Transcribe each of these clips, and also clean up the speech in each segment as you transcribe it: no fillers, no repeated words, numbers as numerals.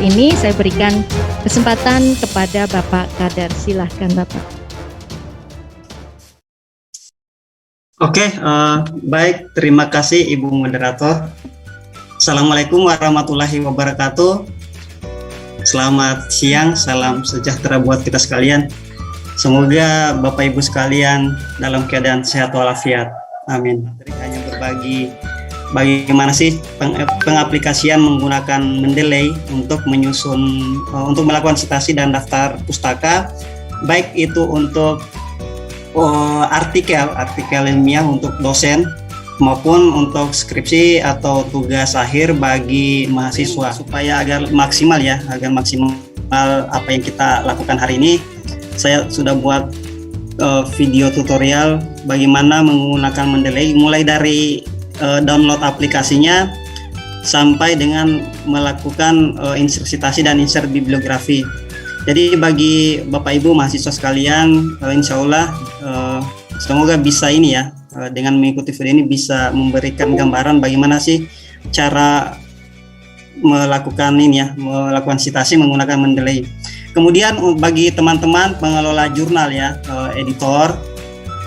ini saya berikan kesempatan kepada Bapak Kadar. Silahkan Bapak. Oke, baik, terima kasih Ibu Moderator. Assalamualaikum warahmatullahi wabarakatuh. Selamat siang, salam sejahtera buat kita sekalian. Semoga Bapak Ibu sekalian dalam keadaan sehat walafiat. Amin. Hanya berbagi bagaimana sih pengaplikasian menggunakan Mendeley untuk menyusun, untuk melakukan citasi dan daftar pustaka, baik itu untuk artikel ilmiah untuk dosen maupun untuk skripsi atau tugas akhir bagi mahasiswa, supaya agar maksimal apa yang kita lakukan hari ini. Saya sudah buat video tutorial bagaimana menggunakan Mendeley, mulai dari download aplikasinya sampai dengan melakukan insert citasi dan insert bibliografi. Jadi bagi Bapak Ibu mahasiswa sekalian, insya Allah semoga bisa ini ya, dengan mengikuti video ini bisa memberikan gambaran bagaimana sih cara melakukan ini ya, melakukan citasi menggunakan Mendeley. Kemudian bagi teman-teman pengelola jurnal ya, editor,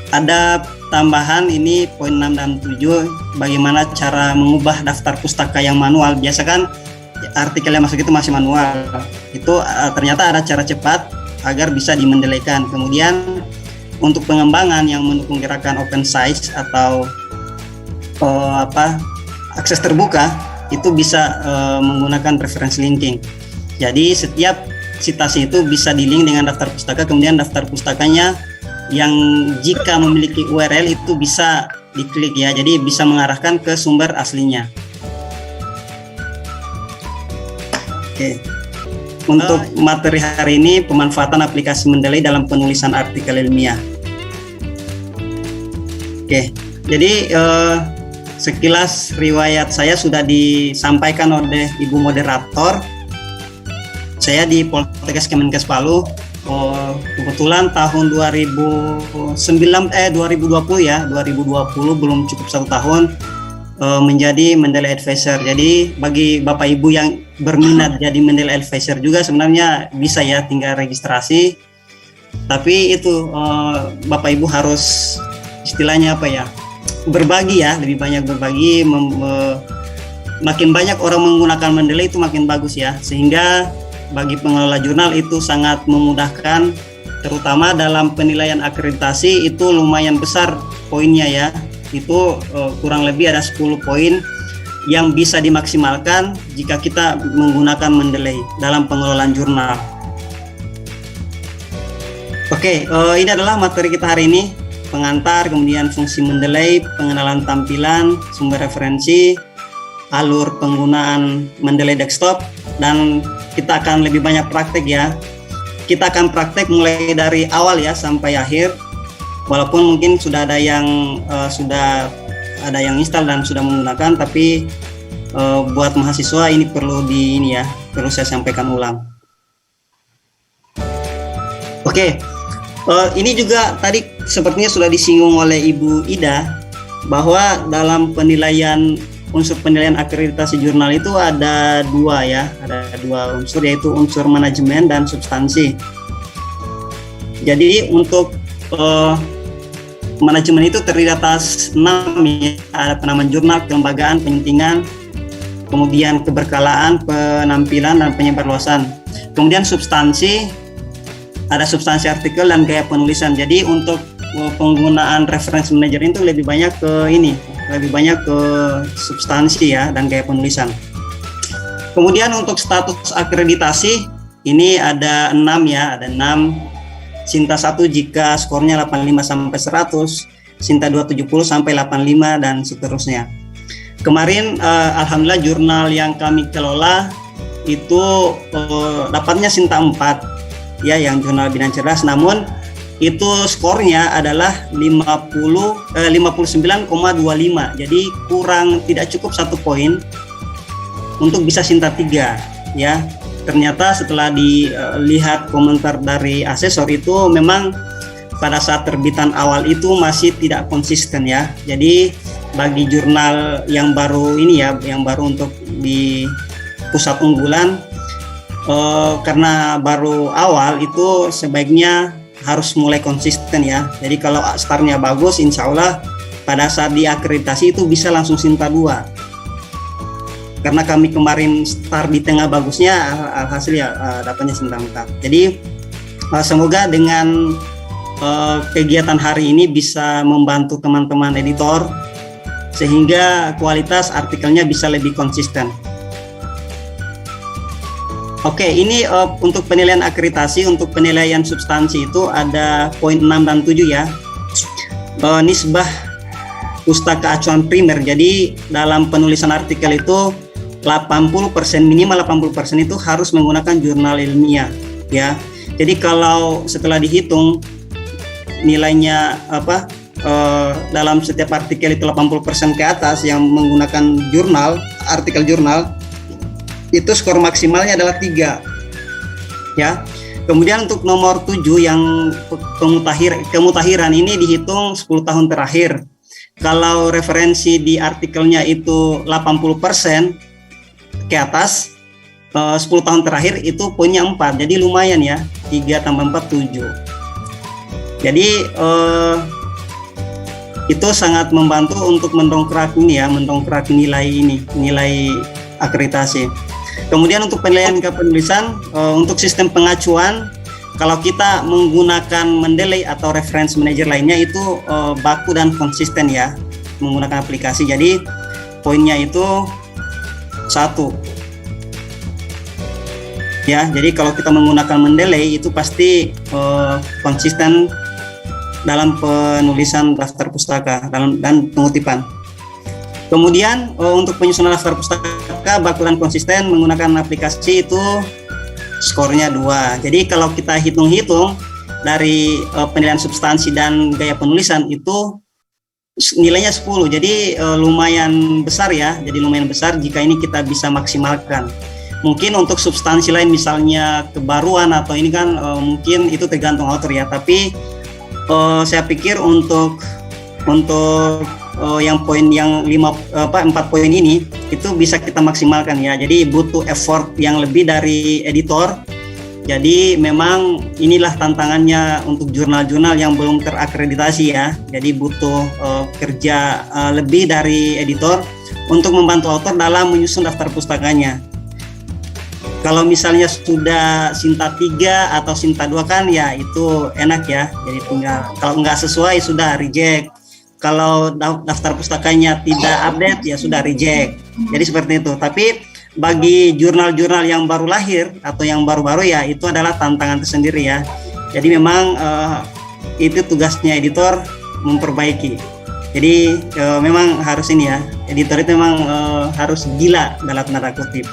ada tambahan ini poin 6 dan 7, bagaimana cara mengubah daftar pustaka yang manual. Biasa kan artikel yang masuk itu masih manual. Itu ternyata ada cara cepat agar bisa dimendeleykan. Kemudian untuk pengembangan yang mendukung gerakan open science atau akses terbuka, itu bisa menggunakan reference linking. Jadi setiap citasi itu bisa di-link dengan daftar pustaka, kemudian daftar pustakanya yang jika memiliki URL itu bisa diklik ya, jadi bisa mengarahkan ke sumber aslinya. Oke. Untuk materi hari ini, pemanfaatan aplikasi Mendeley dalam penulisan artikel ilmiah. Oke, jadi sekilas riwayat saya sudah disampaikan oleh Ibu Moderator. Saya di Poltekkes Kemenkes Palu, kebetulan tahun 2020 ya, 2020 belum cukup 1 tahun menjadi Mendeley Advisor. Jadi bagi Bapak Ibu yang berminat jadi Mendeley Advisor juga sebenarnya bisa ya, tinggal registrasi. Tapi itu Bapak Ibu harus istilahnya apa ya, berbagi ya, lebih banyak berbagi, makin banyak orang menggunakan Mendeley itu makin bagus ya, sehingga bagi pengelola jurnal itu sangat memudahkan, terutama dalam penilaian akreditasi itu lumayan besar poinnya ya, itu kurang lebih ada 10 poin yang bisa dimaksimalkan jika kita menggunakan Mendeley dalam pengelolaan jurnal. Oke, ini adalah materi kita hari ini, pengantar, kemudian fungsi Mendeley, pengenalan tampilan, sumber referensi, alur penggunaan Mendeley desktop, dan kita akan lebih banyak praktek ya. Kita akan praktek mulai dari awal ya sampai akhir. Walaupun mungkin sudah ada yang install dan sudah menggunakan, tapi buat mahasiswa ini perlu perlu saya sampaikan ulang. Oke, ini juga tadi sepertinya sudah disinggung oleh Ibu Ida bahwa dalam unsur penilaian akreditasi jurnal itu ada dua unsur, yaitu unsur manajemen dan substansi. Jadi untuk manajemen itu terdiri atas 6 ya, ada penamaan jurnal, kelembagaan, penyuntingan, kemudian keberkalaan, penampilan, dan penyebarluasan. Kemudian substansi, ada substansi artikel dan gaya penulisan. Jadi untuk penggunaan reference manager itu lebih banyak ke substansi ya dan gaya penulisan. Kemudian untuk status akreditasi ini ada 6 ya, ada 6. Sinta 1 jika skornya 85 sampai 100, Sinta 2 70 sampai 85 dan seterusnya. Kemarin alhamdulillah jurnal yang kami kelola itu dapatnya Sinta 4 ya, yang jurnal Bidan Cerdas, namun itu skornya adalah 59,25, jadi tidak cukup 1 poin untuk bisa Sinta 3 ya. Ternyata setelah dilihat komentar dari asesor itu memang pada saat terbitan awal itu masih tidak konsisten ya. Jadi bagi jurnal yang baru ini ya, yang baru untuk di pusat unggulan, karena baru awal itu sebaiknya harus mulai konsisten ya. Jadi kalau startnya bagus, insya Allah pada saat diakreditasi itu bisa langsung Sinta 2. Karena kami kemarin start di tengah bagusnya, alhasil ya dapatnya Sinta 4. Jadi semoga dengan kegiatan hari ini bisa membantu teman-teman editor sehingga kualitas artikelnya bisa lebih konsisten. Oke, ini untuk penilaian akreditasi, untuk penilaian substansi itu ada poin 6 dan 7 ya. Nisbah pustaka acuan primer. Jadi dalam penulisan artikel itu 80%, minimal 80% itu harus menggunakan jurnal ilmiah ya. Jadi kalau setelah dihitung nilainya dalam setiap artikel itu 80% ke atas yang menggunakan jurnal, artikel jurnal, itu skor maksimalnya adalah 3 ya. Kemudian untuk nomor 7 yang kemutahiran ini dihitung 10 tahun terakhir. Kalau referensi di artikelnya itu 80% ke atas, 10 tahun terakhir itu poinnya 4. Jadi lumayan ya, 3 tambah 4 7. Jadi itu sangat membantu untuk mendongkrak nilai akreditasi. Kemudian untuk penilaian kepenulisan, untuk sistem pengacuan, kalau kita menggunakan Mendeley atau reference manager lainnya itu baku dan konsisten ya, menggunakan aplikasi. Jadi poinnya itu 1 ya. Jadi kalau kita menggunakan Mendeley itu pasti konsisten dalam penulisan daftar pustaka dan pengutipan. Kemudian untuk penyusunan daftar pustaka baku dan konsisten menggunakan aplikasi itu skornya 2. Jadi kalau kita hitung-hitung dari penilaian substansi dan gaya penulisan itu nilainya 10. Jadi lumayan besar ya. Jadi lumayan besar jika ini kita bisa maksimalkan. Mungkin untuk substansi lain misalnya kebaruan atau ini kan mungkin itu tergantung author ya. Tapi saya pikir untuk yang poin yang 4 poin ini itu bisa kita maksimalkan ya. Jadi butuh effort yang lebih dari editor. Jadi memang inilah tantangannya untuk jurnal-jurnal yang belum terakreditasi ya. Jadi butuh kerja lebih dari editor untuk membantu author dalam menyusun daftar pustakanya. Kalau misalnya sudah Sinta 3 atau Sinta 2 kan ya itu enak ya. Jadi tinggal kalau nggak sesuai sudah reject. Kalau daftar pustakanya tidak update ya sudah reject. Jadi seperti itu. Tapi bagi jurnal-jurnal yang baru lahir atau yang baru-baru ya itu adalah tantangan tersendiri ya. Jadi memang itu tugasnya editor memperbaiki. Jadi memang harus ini ya. Editor itu memang harus gila dalam tanda kutip.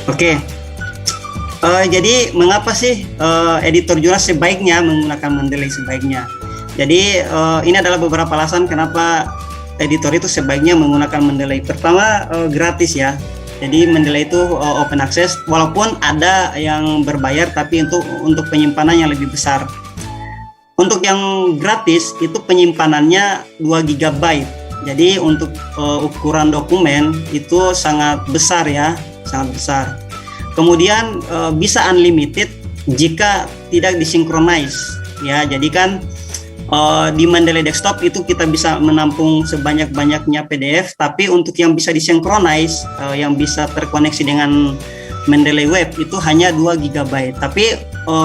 Oke. Jadi mengapa sih editor jurnal sebaiknya menggunakan Mendeley sebaiknya? Jadi ini adalah beberapa alasan kenapa editor itu sebaiknya menggunakan Mendeley. Pertama gratis ya. Jadi Mendeley itu open access walaupun ada yang berbayar tapi untuk penyimpanan yang lebih besar. Untuk yang gratis itu penyimpanannya 2 GB. Jadi untuk ukuran dokumen itu sangat besar ya, sangat besar. Kemudian bisa unlimited jika tidak disinkronize ya. Jadi kan di Mendeley Desktop itu kita bisa menampung sebanyak-banyaknya PDF, tapi untuk yang bisa disinkronize yang bisa terkoneksi dengan Mendeley Web itu hanya 2 GB. Tapi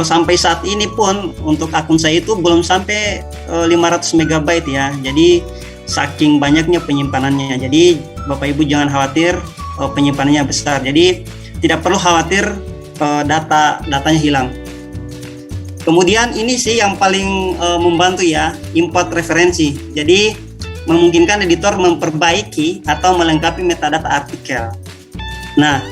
sampai saat ini pun untuk akun saya itu belum sampai 500 MB ya. Jadi saking banyaknya penyimpanannya. Jadi Bapak Ibu jangan khawatir penyimpanannya besar. Jadi tidak perlu khawatir datanya hilang. Kemudian ini sih yang paling membantu ya, import referensi. Jadi memungkinkan editor memperbaiki atau melengkapi metadata artikel. Nah,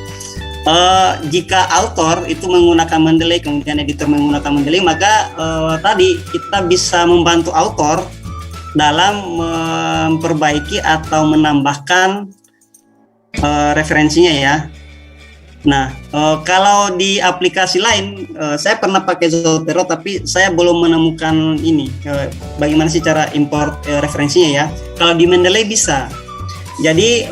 jika author itu menggunakan Mendeley, kemudian editor menggunakan Mendeley, maka tadi kita bisa membantu author dalam memperbaiki atau menambahkan referensinya ya. Nah, kalau di aplikasi lain, saya pernah pakai Zotero, tapi saya belum menemukan ini bagaimana sih cara import referensinya ya. Kalau di Mendeley bisa. Jadi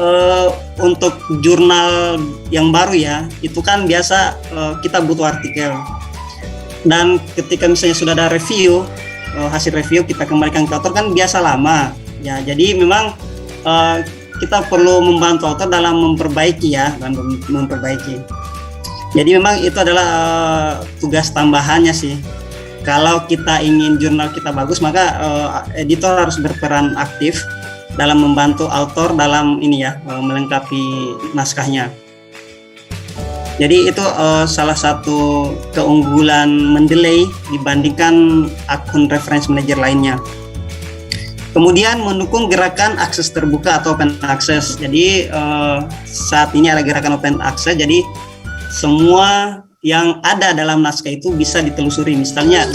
untuk jurnal yang baru ya, itu kan biasa kita butuh artikel. Dan ketika misalnya sudah ada review, hasil review kita kembalikan ke author kan biasa lama. Ya, jadi memang kita perlu membantu author dalam memperbaiki ya, dan memperbaiki. Jadi memang itu adalah tugas tambahannya sih. Kalau kita ingin jurnal kita bagus, maka editor harus berperan aktif dalam membantu author dalam ini ya, melengkapi naskahnya. Jadi itu salah satu keunggulan Mendeley dibandingkan akun reference manager lainnya. Kemudian mendukung gerakan akses terbuka atau open access. Jadi saat ini ada gerakan open access, jadi semua yang ada dalam naskah itu bisa ditelusuri, misalnya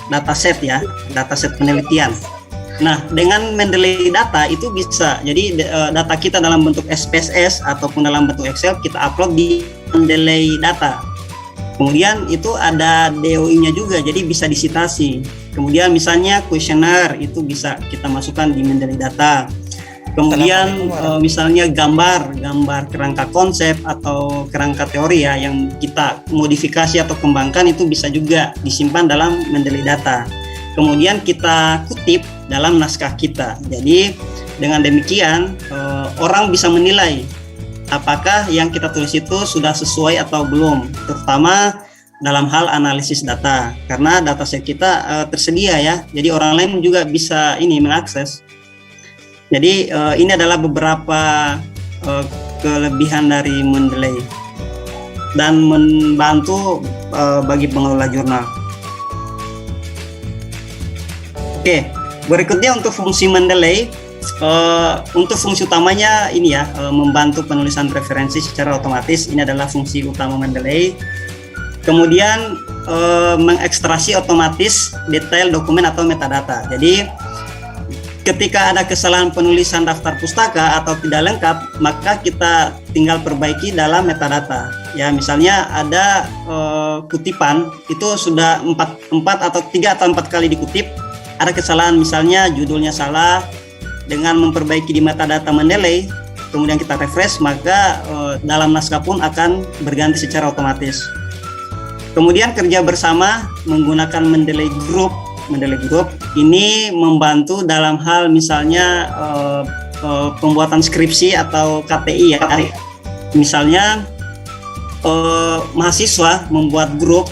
dataset ya, dataset penelitian. Nah, dengan Mendeley data itu bisa, jadi data kita dalam bentuk SPSS ataupun dalam bentuk Excel kita upload di Mendeley data. Kemudian itu ada DOI-nya juga, jadi bisa disitasi. Kemudian misalnya kuesioner itu bisa kita masukkan di Mendeley data. Kemudian misalnya gambar kerangka konsep atau kerangka teori ya yang kita modifikasi atau kembangkan itu bisa juga disimpan dalam Mendeley data. Kemudian kita kutip dalam naskah kita. Jadi dengan demikian orang bisa menilai apakah yang kita tulis itu sudah sesuai atau belum, terutama dalam hal analisis data, karena dataset kita tersedia ya, jadi orang lain juga bisa ini mengakses. Jadi ini adalah beberapa kelebihan dari Mendeley dan membantu bagi pengelola jurnal. Oke, berikutnya untuk fungsi Mendeley, untuk fungsi utamanya ini ya, membantu penulisan referensi secara otomatis. Ini adalah fungsi utama Mendeley. Kemudian mengekstraksi otomatis detail dokumen atau metadata. Jadi ketika ada kesalahan penulisan daftar pustaka atau tidak lengkap, maka kita tinggal perbaiki dalam metadata. Ya, misalnya ada kutipan itu sudah 4 atau 3 atau 4 kali dikutip, ada kesalahan misalnya judulnya salah, dengan memperbaiki di metadata Mendeley, kemudian kita refresh, maka dalam naskah pun akan berganti secara otomatis. Kemudian kerja bersama menggunakan Mendeley Group. Mendeley Group ini membantu dalam hal misalnya pembuatan skripsi atau KTI ya. Misalnya mahasiswa membuat grup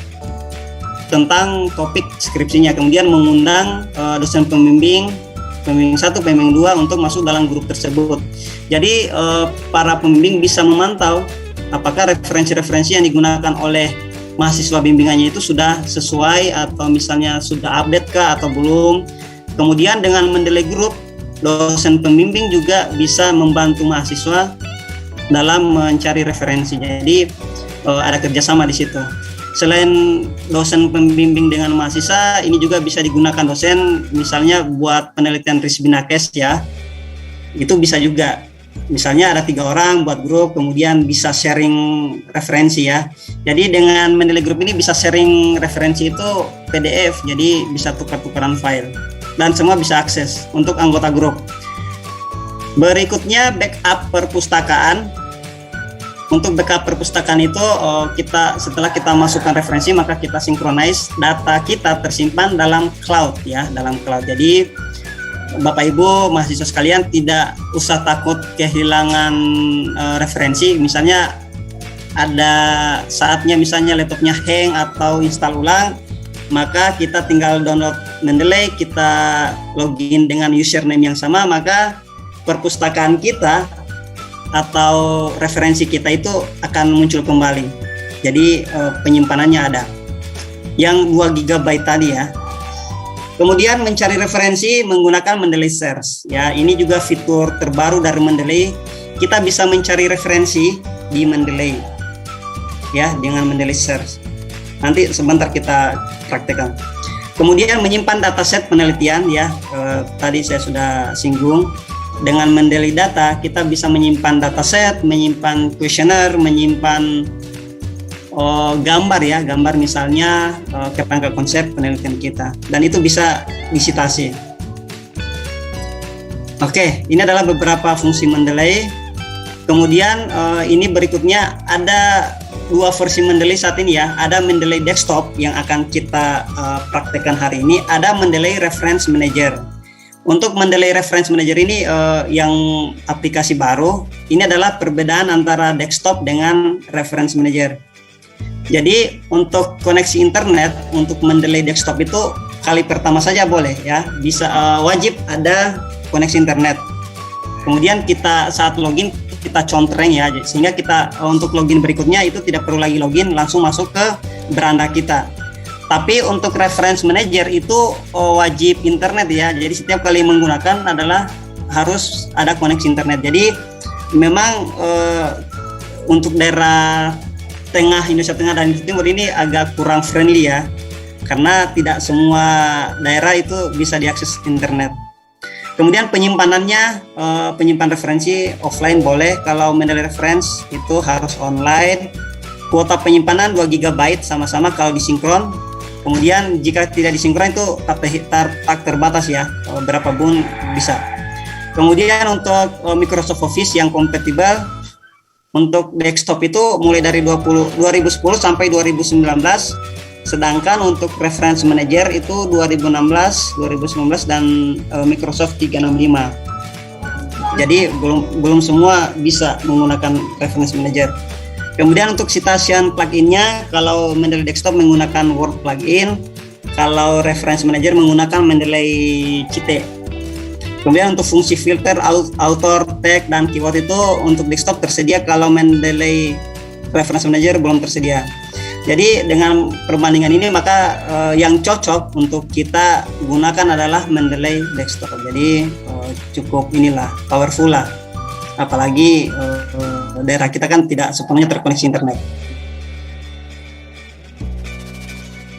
tentang topik skripsinya, kemudian mengundang dosen pembimbing 1, pembimbing 2 untuk masuk dalam grup tersebut. Jadi para pembimbing bisa memantau apakah referensi-referensi yang digunakan oleh mahasiswa bimbingannya itu sudah sesuai atau misalnya sudah update kah atau belum. Kemudian dengan Mendeley Group, dosen pembimbing juga bisa membantu mahasiswa dalam mencari referensi. Jadi ada kerjasama di situ. Selain dosen pembimbing dengan mahasiswa, ini juga bisa digunakan dosen misalnya buat penelitian Risbinakes ya. Itu bisa juga. Misalnya ada 3 orang buat grup, kemudian bisa sharing referensi ya. Jadi dengan Mendeley Group ini bisa sharing referensi itu PDF, jadi bisa tukar-tukaran file dan semua bisa akses untuk anggota grup. Berikutnya backup perpustakaan. Untuk backup perpustakaan itu setelah kita masukkan referensi, maka kita synchronize data kita tersimpan dalam cloud ya, dalam cloud. Jadi Bapak Ibu mahasiswa sekalian tidak usah takut kehilangan referensi. Misalnya ada saatnya misalnya laptopnya hang atau install ulang, maka kita tinggal download Mendeley, kita login dengan username yang sama, maka perpustakaan kita atau referensi kita itu akan muncul kembali. Jadi penyimpanannya ada yang 2 GB tadi ya. Kemudian mencari referensi menggunakan Mendeley Search ya. Ini juga fitur terbaru dari Mendeley. Kita bisa mencari referensi di Mendeley ya dengan Mendeley Search. Nanti sebentar kita praktekkan. Kemudian menyimpan dataset penelitian ya. Tadi saya sudah singgung. Dengan Mendeley data kita bisa menyimpan dataset, menyimpan kuesioner, menyimpan gambar ya, gambar misalnya kerangka konsep penelitian kita, dan itu bisa disitasi. Oke, ini adalah beberapa fungsi Mendeley. Kemudian ini berikutnya ada dua versi Mendeley saat ini ya. Ada Mendeley Desktop yang akan kita praktekkan hari ini. Ada Mendeley Reference Manager. Untuk Mendeley Reference Manager ini yang aplikasi baru. Ini adalah perbedaan antara desktop dengan Reference Manager. Jadi untuk koneksi internet untuk Mendeley Desktop itu kali pertama saja boleh ya. Bisa wajib ada koneksi internet. Kemudian kita saat login kita contreng ya, sehingga kita untuk login berikutnya itu tidak perlu lagi login, langsung masuk ke beranda kita. Tapi untuk reference manager itu wajib internet ya, jadi setiap kali menggunakan adalah harus ada koneksi internet. Jadi memang untuk daerah tengah, Indonesia Tengah dan Indonesia Timur ini agak kurang friendly ya, karena tidak semua daerah itu bisa diakses internet. Kemudian penyimpanannya, penyimpan referensi offline boleh, kalau Mendeley Reference itu harus online. Kuota penyimpanan 2 GB sama-sama kalau disinkron. Kemudian jika tidak disinkron itu tak terbatas ya, berapa pun bisa. Kemudian untuk Microsoft Office yang kompatibel untuk desktop itu mulai dari 2010 sampai 2019. Sedangkan untuk Reference Manager itu 2016, 2019 dan Microsoft 365. Jadi belum semua bisa menggunakan Reference Manager. Kemudian untuk citation pluginnya, kalau Mendeley Desktop menggunakan Word plugin, kalau Reference Manager menggunakan Mendeley Cite. Kemudian untuk fungsi filter, author, tag, dan keyword itu untuk desktop tersedia, kalau Mendeley Reference Manager belum tersedia. Jadi dengan perbandingan ini maka yang cocok untuk kita gunakan adalah Mendeley Desktop. Jadi cukup inilah powerful lah. Apalagi daerah kita kan tidak sepenuhnya terkoneksi internet.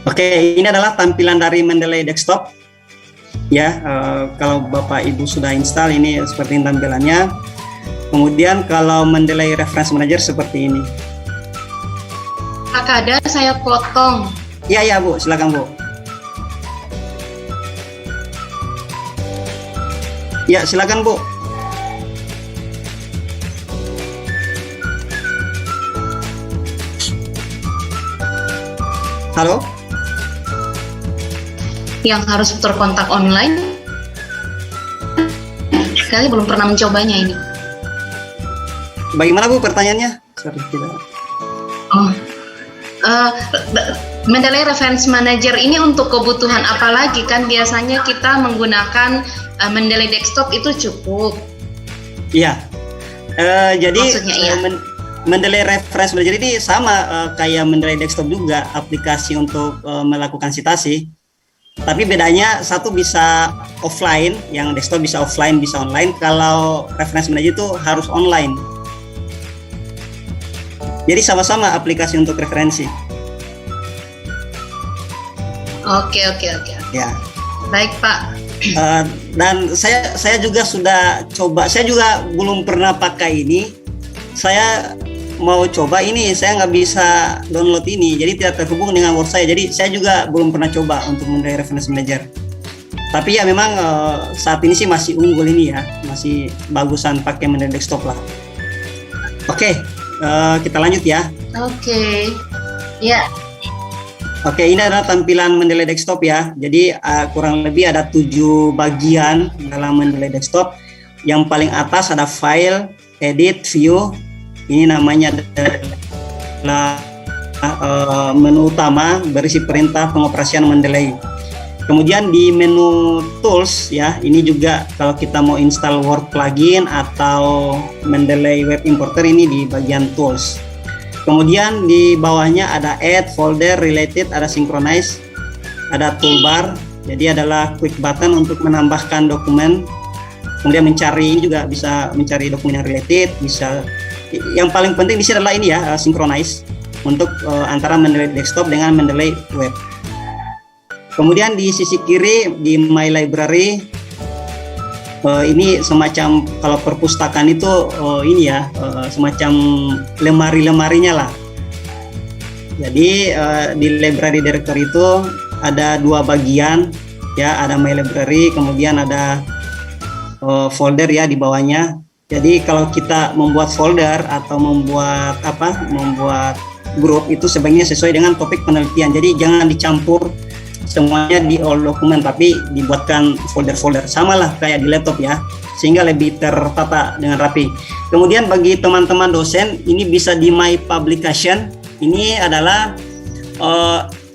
Oke, ini adalah tampilan dari Mendeley Desktop. Ya, kalau Bapak Ibu sudah install ini seperti ini tampilannya. Kemudian kalau Mendeley Reference Manager seperti ini. Pak Kader, saya potong. Iya Bu, silakan Bu. Ya, silakan Bu. Halo? Yang harus terkontak online. Sekali belum pernah mencobanya ini. Bagaimana Bu pertanyaannya? Sorry, tidak. Oh. Mendeley Reference Manager ini untuk kebutuhan apa lagi? Kan biasanya kita menggunakan Mendeley Desktop itu cukup. Iya. Jadi iya. Mendeley Reference Manager ini sama kayak Mendeley Desktop juga, aplikasi untuk melakukan citasi. Tapi bedanya satu bisa offline, yang desktop bisa offline, bisa online. Kalau Reference Manager itu harus online. Jadi sama-sama aplikasi untuk referensi. Oke. Ya. Baik Pak. Dan saya juga sudah coba. Saya juga belum pernah pakai ini. Saya mau coba ini. Saya nggak bisa download ini. Jadi tidak terhubung dengan Word saya. Jadi saya juga belum pernah coba untuk Mendeley Reference Manager. Tapi ya memang saat ini sih masih unggul ini ya. Masih bagusan pakai Mendeley Desktop lah. Oke. Kita lanjut ya. Oke. Ya. Oke, ini adalah tampilan Mendeley Desktop ya. Jadi kurang lebih ada 7 bagian dalam Mendeley Desktop. Yang paling atas ada File, Edit, View. Ini namanya adalah menu utama berisi perintah pengoperasian Mendeley. Kemudian di menu Tools ya, ini juga kalau kita mau install Word plugin atau Mendeley Web Importer, ini di bagian Tools. Kemudian di bawahnya ada Add, Folder, Related, ada Synchronize, ada Toolbar. Jadi adalah quick button untuk menambahkan dokumen. Kemudian mencari, ini juga bisa mencari dokumen yang related, bisa. Yang paling penting di sini adalah ini ya, Synchronize untuk antara Mendeley Desktop dengan Mendeley Web. Kemudian di sisi kiri di My Library, ini semacam kalau perpustakaan itu ini ya, semacam lemari-lemarinya lah. Jadi di library directory itu ada 2 bagian ya, ada My Library, kemudian ada folder ya di bawahnya. Jadi kalau kita membuat folder atau membuat grup itu sebaiknya sesuai dengan topik penelitian. Jadi jangan dicampur semuanya di all dokumen, tapi dibuatkan folder-folder, samalah kayak di laptop ya, sehingga lebih tertata dengan rapi. Kemudian bagi teman-teman dosen, ini bisa di My Publication. Ini adalah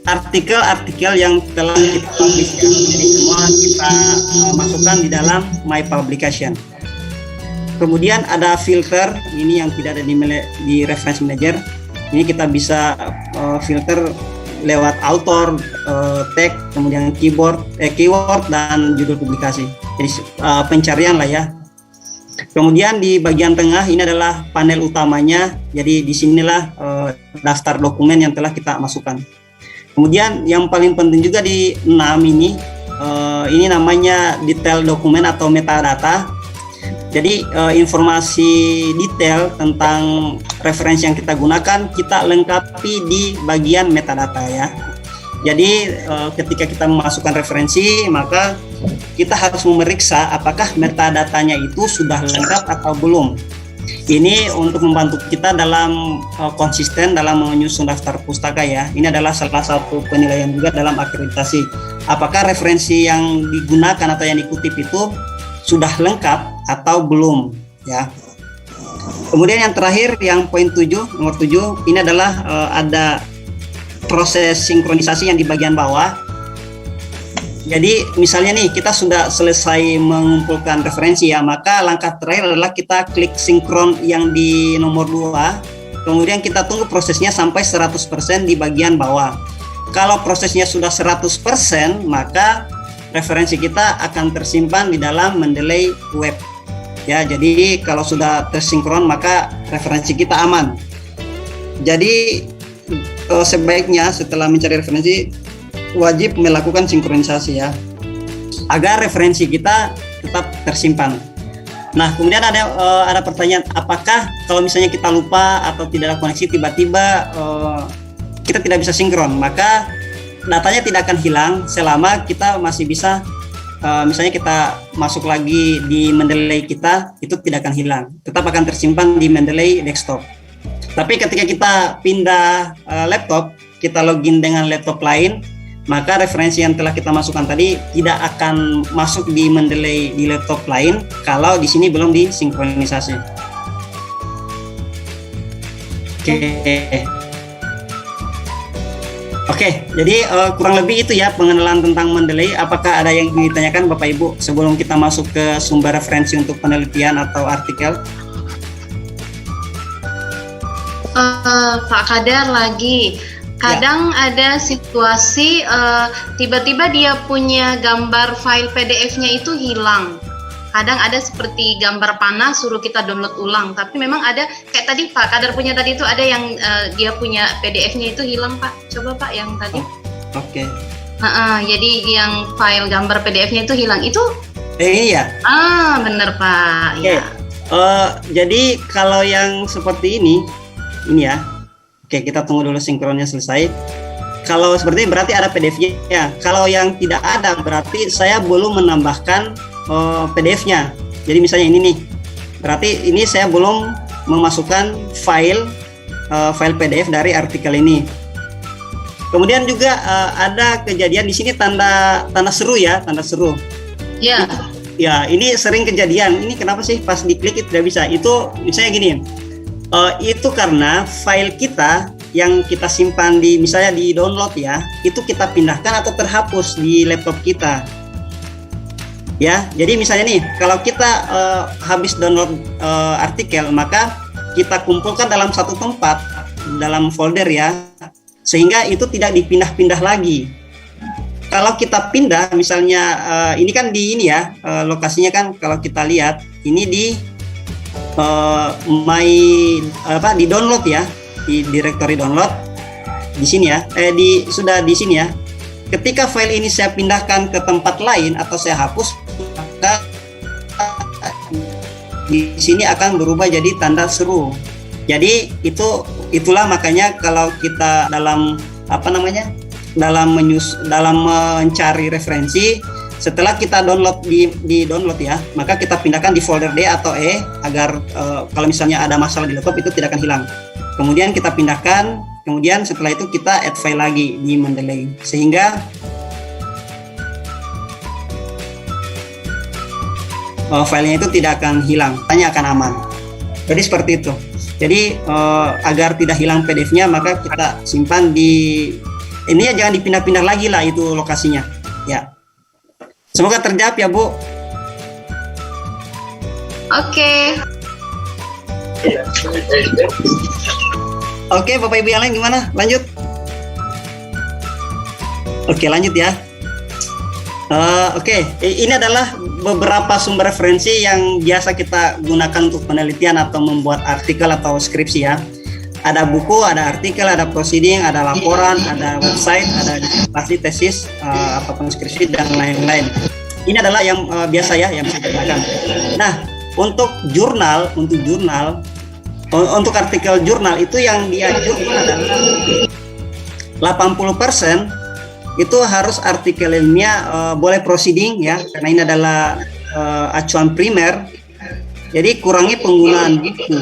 artikel-artikel yang telah kita publikasikan, jadi semua kita masukkan di dalam My Publication. Kemudian ada filter, ini yang tidak ada di Reference Manager. Ini kita bisa filter lewat author, tag, kemudian keyword dan judul publikasi. Jadi pencarian lah ya. Kemudian di bagian tengah ini adalah panel utamanya. Jadi disinilah daftar dokumen yang telah kita masukkan. Kemudian yang paling penting juga di 6 ini namanya detail dokumen atau metadata. Jadi informasi detail tentang referensi yang kita gunakan kita lengkapi di bagian metadata ya. Jadi ketika kita memasukkan referensi, maka kita harus memeriksa apakah metadatanya itu sudah lengkap atau belum. Ini untuk membantu kita dalam konsisten dalam menyusun daftar pustaka ya. Ini adalah salah satu penilaian juga dalam akreditasi. Apakah referensi yang digunakan atau yang dikutip itu sudah lengkap atau belum ya. Kemudian yang terakhir yang poin 7, nomor 7, ini adalah ada proses sinkronisasi yang di bagian bawah. Jadi misalnya nih kita sudah selesai mengumpulkan referensi ya, maka langkah terakhir adalah kita klik sinkron yang di nomor 2. Kemudian kita tunggu prosesnya sampai 100% di bagian bawah. Kalau prosesnya sudah 100%, maka referensi kita akan tersimpan di dalam Mendeley web ya. Jadi kalau sudah tersinkron maka referensi kita aman. Jadi sebaiknya setelah mencari referensi wajib melakukan sinkronisasi ya, agar referensi kita tetap tersimpan. Nah kemudian ada pertanyaan, apakah kalau misalnya kita lupa atau tidak ada koneksi tiba-tiba kita tidak bisa sinkron, maka datanya tidak akan hilang selama kita masih bisa misalnya kita masuk lagi di Mendeley kita, itu tidak akan hilang, tetap akan tersimpan di Mendeley desktop. Tapi ketika kita pindah laptop, kita login dengan laptop lain, maka referensi yang telah kita masukkan tadi tidak akan masuk di Mendeley di laptop lain kalau di sini belum disinkronisasi. Oke, jadi kurang lebih itu ya pengenalan tentang Mendeley. Apakah ada yang ingin ditanyakan Bapak Ibu sebelum kita masuk ke sumber referensi untuk penelitian atau artikel? Pak Kadar lagi, kadang ada situasi tiba-tiba dia punya gambar file PDF-nya itu hilang. Kadang ada seperti gambar panah suruh kita download ulang, tapi memang ada kayak tadi Pak Kadar punya tadi itu ada yang dia punya PDF-nya itu hilang Pak. Coba Pak yang tadi. Oke. Jadi yang file gambar PDF-nya itu hilang itu? Iya. Bener Pak. Oke. Ya. Jadi kalau yang seperti ini ya. Oke, kita tunggu dulu sinkronnya selesai. Kalau seperti ini berarti ada PDF-nya ya. Kalau yang tidak ada berarti saya belum menambahkan PDF-nya. Jadi misalnya ini nih, berarti ini saya belum memasukkan file PDF dari artikel ini. Kemudian juga ada kejadian di sini tanda seru ya, tanda seru. Ya. Ya, ini sering kejadian. Ini kenapa sih pas diklik itu tidak bisa? Itu misalnya gini. Itu karena file kita yang kita simpan di misalnya di download ya, itu kita pindahkan atau terhapus di laptop kita. Ya, jadi misalnya nih, kalau kita habis download artikel, maka kita kumpulkan dalam satu tempat, dalam folder ya, sehingga itu tidak dipindah-pindah lagi. Kalau kita pindah, misalnya ini kan di ini ya, lokasinya kan kalau kita lihat, ini di di download ya, di directory download, di sini ya, sudah di sini ya. Ketika file ini saya pindahkan ke tempat lain atau saya hapus, maka di sini akan berubah jadi tanda seru. Jadi itulah makanya kalau kita dalam dalam mencari referensi, setelah kita download di download ya, maka kita pindahkan di folder D atau E agar kalau misalnya ada masalah di laptop itu tidak akan hilang. Kemudian kita pindahkan, kemudian setelah itu kita add file lagi di Mendeley sehingga filenya itu tidak akan hilang, hanya akan aman. Jadi seperti itu. Jadi agar tidak hilang PDF-nya, maka kita simpan di ini ya, jangan dipindah-pindah lagi lah itu lokasinya. Ya. Semoga terjawab ya, Bu. Oke. Oke, Bapak Ibu yang lain gimana? Lanjut. Oke, lanjut ya. Oke, ini adalah beberapa sumber referensi yang biasa kita gunakan untuk penelitian atau membuat artikel atau skripsi ya. Ada buku, ada artikel, ada proceeding, ada laporan, ada website, ada disertasi, tesis, atau skripsi dan lain-lain. Ini adalah yang biasa ya yang saya gunakan. Nah, untuk jurnal, untuk artikel jurnal itu yang dianjurkan adalah 80% itu harus artikel ilmiah, boleh proceeding ya, karena ini adalah acuan primer. Jadi kurangi penggunaan buku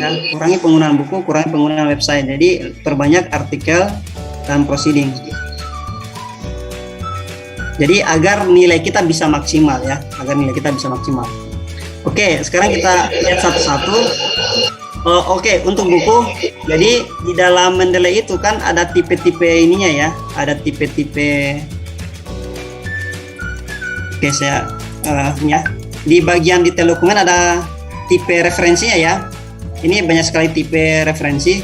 ya, kurangi penggunaan website. Jadi perbanyak artikel dan proceeding. Jadi agar nilai kita bisa maksimal ya, Oke, sekarang kita lihat satu-satu. Oke, untuk buku, jadi di dalam Mendeley itu kan ada tipe-tipe ininya ya, ada tipe-tipe. Oke, saya ya. Di bagian detail dokumen ada tipe referensinya ya. Ini banyak sekali tipe referensi.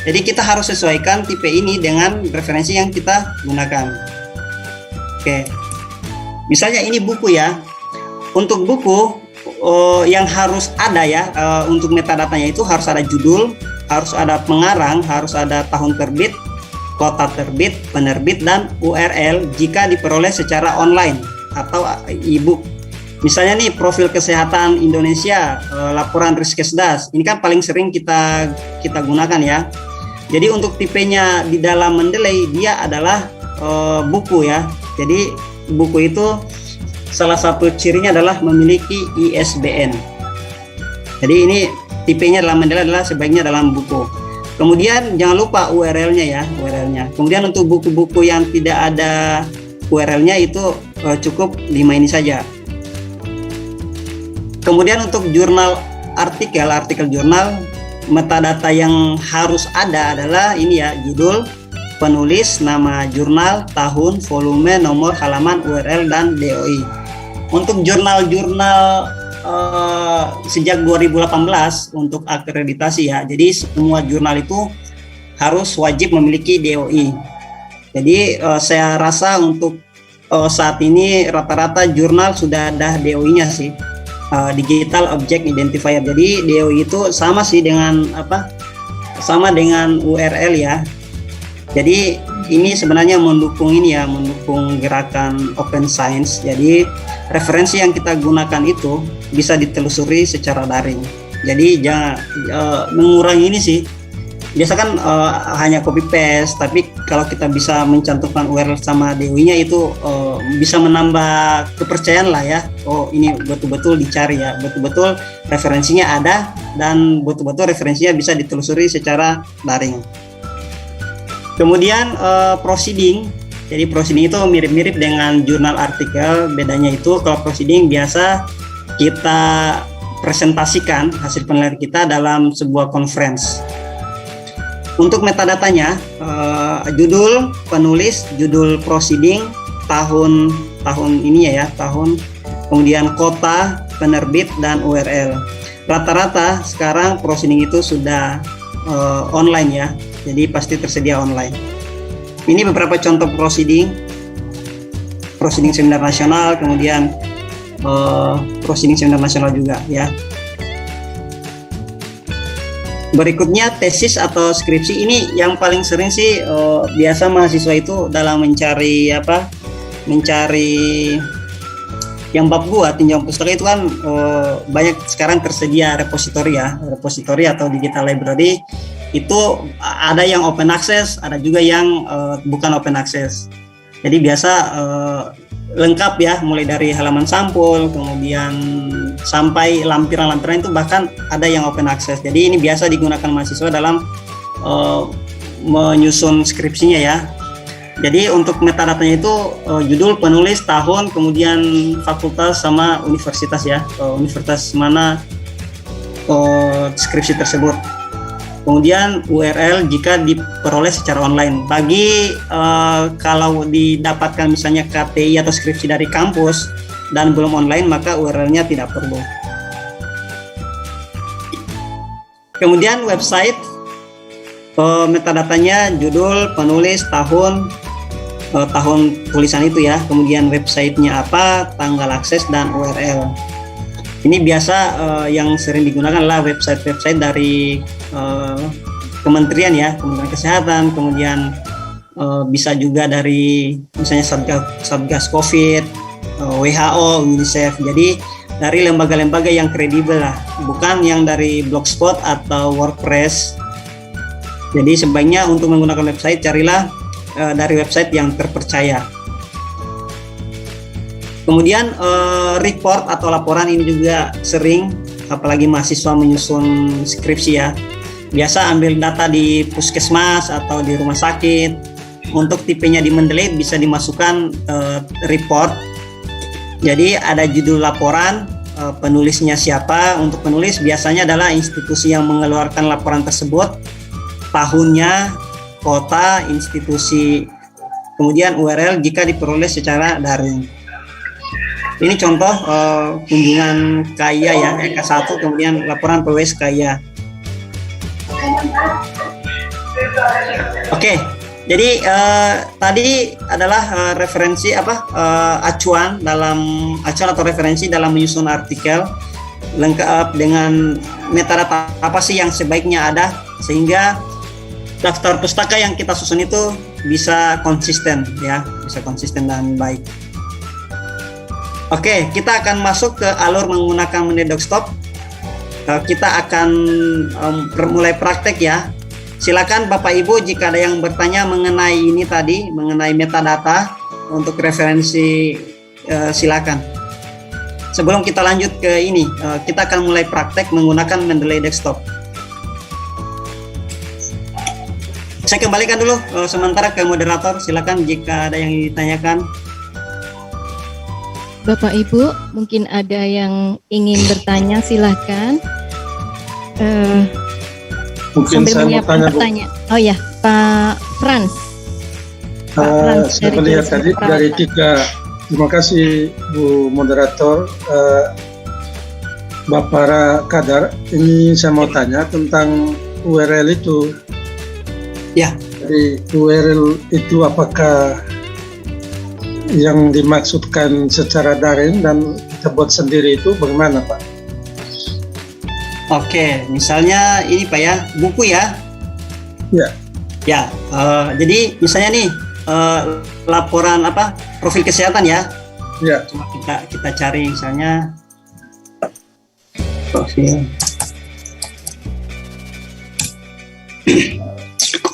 Jadi kita harus sesuaikan tipe ini dengan referensi yang kita gunakan. Oke. Misalnya ini buku ya. Untuk buku yang harus ada ya, untuk metadatanya itu harus ada judul, harus ada pengarang, harus ada tahun terbit, kota terbit, penerbit, dan URL jika diperoleh secara online atau e-book. Misalnya nih profil kesehatan Indonesia, laporan Riskesdas, ini kan paling sering kita gunakan ya. Jadi untuk tipenya di dalam Mendeley dia adalah buku ya. Jadi buku itu salah satu cirinya adalah memiliki ISBN. Jadi ini tipenya dalam Mendeley adalah sebaiknya dalam buku. Kemudian jangan lupa URL-nya ya, URL-nya. Kemudian untuk buku-buku yang tidak ada URL-nya itu cukup 5 ini saja. Kemudian untuk jurnal artikel jurnal, metadata yang harus ada adalah ini ya, judul, penulis, nama jurnal, tahun, volume, nomor halaman, URL, dan DOI. Untuk jurnal-jurnal sejak 2018 untuk akreditasi ya, jadi semua jurnal itu harus wajib memiliki DOI. Jadi saya rasa untuk saat ini rata-rata jurnal sudah ada DOI-nya sih. Digital Object Identifier. Jadi DOI itu sama sih dengan sama dengan URL ya. Jadi ini sebenarnya mendukung gerakan Open Science. Jadi referensi yang kita gunakan itu bisa ditelusuri secara daring. Jadi jangan mengurangi ini sih. Biasa kan hanya copy paste, tapi kalau kita bisa mencantumkan URL sama DOI-nya itu bisa menambah kepercayaan lah ya. Oh, ini betul-betul dicari ya, betul-betul referensinya ada dan betul-betul referensinya bisa ditelusuri secara daring. Kemudian proceeding. Jadi proceeding itu mirip-mirip dengan jurnal artikel, bedanya itu kalau proceeding biasa kita presentasikan hasil penelitian kita dalam sebuah conference. Untuk metadatanya, judul penulis, judul proceeding, tahun ini ya, tahun, kemudian kota, penerbit, dan URL. Rata-rata sekarang proceeding itu sudah online ya, jadi pasti tersedia online. Ini beberapa contoh proceeding seminar nasional, kemudian proceeding seminar nasional juga ya. Berikutnya tesis atau skripsi, ini yang paling sering sih biasa mahasiswa itu dalam mencari yang bab gua tinjauan pustaka itu kan banyak sekarang tersedia repositori atau digital library. Itu ada yang open access, ada juga yang bukan open access. Jadi biasa lengkap ya, mulai dari halaman sampul, kemudian sampai lampiran-lampiran itu bahkan ada yang open access. Jadi ini biasa digunakan mahasiswa dalam menyusun skripsinya ya. Jadi untuk metadatanya itu judul, penulis, tahun, kemudian fakultas sama universitas ya, universitas mana skripsi tersebut. Kemudian URL jika diperoleh secara online. Bagi kalau didapatkan misalnya KTI atau skripsi dari kampus dan belum online, maka URL-nya tidak perlu. Kemudian website, metadatanya judul, penulis, tahun tulisan itu ya. Kemudian websitenya apa, tanggal akses, dan URL. Ini biasa yang sering digunakan adalah website-website dari kementerian ya, Kementerian Kesehatan, kemudian bisa juga dari misalnya Satgas Covid, WHO, UNICEF. Jadi dari lembaga-lembaga yang kredibel lah, bukan yang dari Blogspot atau WordPress. Jadi sebaiknya untuk menggunakan website, carilah dari website yang terpercaya. Kemudian report atau laporan ini juga sering, apalagi mahasiswa menyusun skripsi ya. Biasa ambil data di puskesmas atau di rumah sakit. Untuk tipenya di Mendeley bisa dimasukkan report. Jadi ada judul laporan, penulisnya siapa. Untuk penulis biasanya adalah institusi yang mengeluarkan laporan tersebut, tahunnya, kota, institusi, kemudian URL jika diperoleh secara daring. Ini contoh kunjungan KIA ya, EK1, kemudian laporan PWS KIA. Oke, jadi tadi adalah referensi acuan atau referensi dalam menyusun artikel, lengkap dengan metadata apa sih yang sebaiknya ada, sehingga daftar pustaka yang kita susun itu bisa konsisten ya, bisa konsisten dan baik. Oke, kita akan masuk ke alur menggunakan Mendeley Desktop. Kita akan mulai praktek ya. Silakan Bapak Ibu jika ada yang bertanya mengenai ini tadi, mengenai metadata untuk referensi, silakan. Sebelum kita lanjut ke ini, kita akan mulai praktek menggunakan Mendeley Desktop. Saya kembalikan dulu sementara ke moderator. Silakan jika ada yang ditanyakan. Bapak Ibu, mungkin ada yang ingin bertanya, silahkan. Mungkin sambil saya mau tanya, bertanya. Oh ya, Pak Frans. Saya melihat tadi dari tiga. Terima kasih Bu Moderator. Bapak Kadar, ini saya mau tanya tentang URL itu. Ya. Jadi URL itu apakah yang dimaksudkan secara daring dan kita buat sendiri itu bagaimana Pak? Oke, misalnya ini Pak ya, buku ya. Ya. Ya, jadi misalnya nih laporan profil kesehatan ya. Ya. Coba kita cari misalnya profil.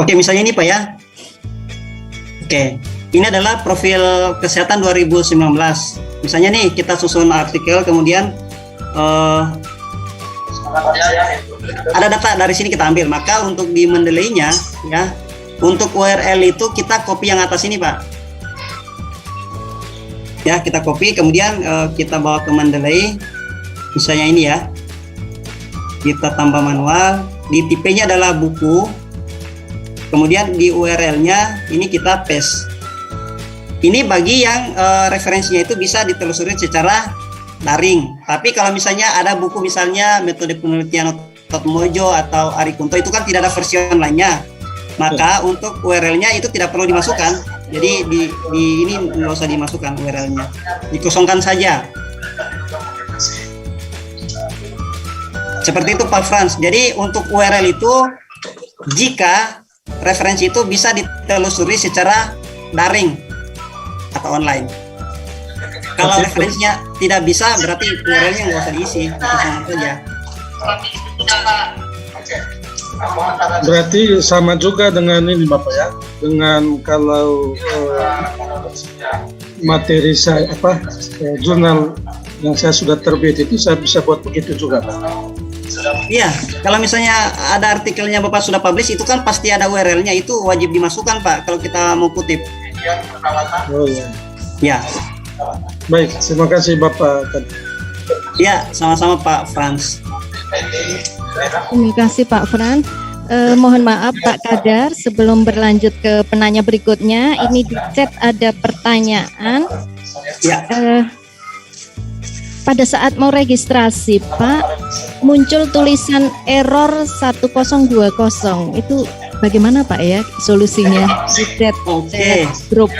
Oke, misalnya ini Pak ya. Oke, ini adalah profil kesehatan 2019. Misalnya nih kita susun artikel, kemudian ada data dari sini kita ambil. Maka untuk di Mendeley-nya ya, untuk URL itu kita copy yang atas ini Pak. Ya, kita copy, kemudian kita bawa ke Mendeley. Misalnya ini ya. Kita tambah manual. Di tipenya adalah buku. Kemudian di URL-nya ini kita paste. Ini bagi yang referensinya itu bisa ditelusuri secara daring. Tapi kalau misalnya ada buku misalnya metode penelitian Otot Mojo atau Ari Kunto, itu kan tidak ada versi online-nya. Maka untuk URL-nya itu tidak perlu dimasukkan. Jadi di ini nggak usah dimasukkan URL-nya. Dikosongkan saja. Seperti itu Pak Frans. Jadi untuk URL itu jika referensi itu bisa ditelusuri secara daring atau online. Kalau referensinya tidak bisa, berarti URL-nya nggak usah diisi, sama saja. Berarti sama juga dengan ini Bapak ya, dengan kalau materi saya jurnal yang saya sudah terbit itu saya bisa buat begitu juga, Pak. Iya, kalau misalnya ada artikelnya Bapak sudah publish, itu kan pasti ada URL-nya, itu wajib dimasukkan Pak kalau kita mau kutip. Oh iya. Ya. Baik, terima kasih Bapak. Ya, sama-sama Pak Frans. Terima kasih Pak Fran. Mohon maaf Pak Kadar, sebelum berlanjut ke penanya berikutnya, ini di chat ada pertanyaan. Ya. Pada saat mau registrasi Pak, muncul tulisan error 1020. Itu bagaimana Pak ya solusinya? Di chat grup.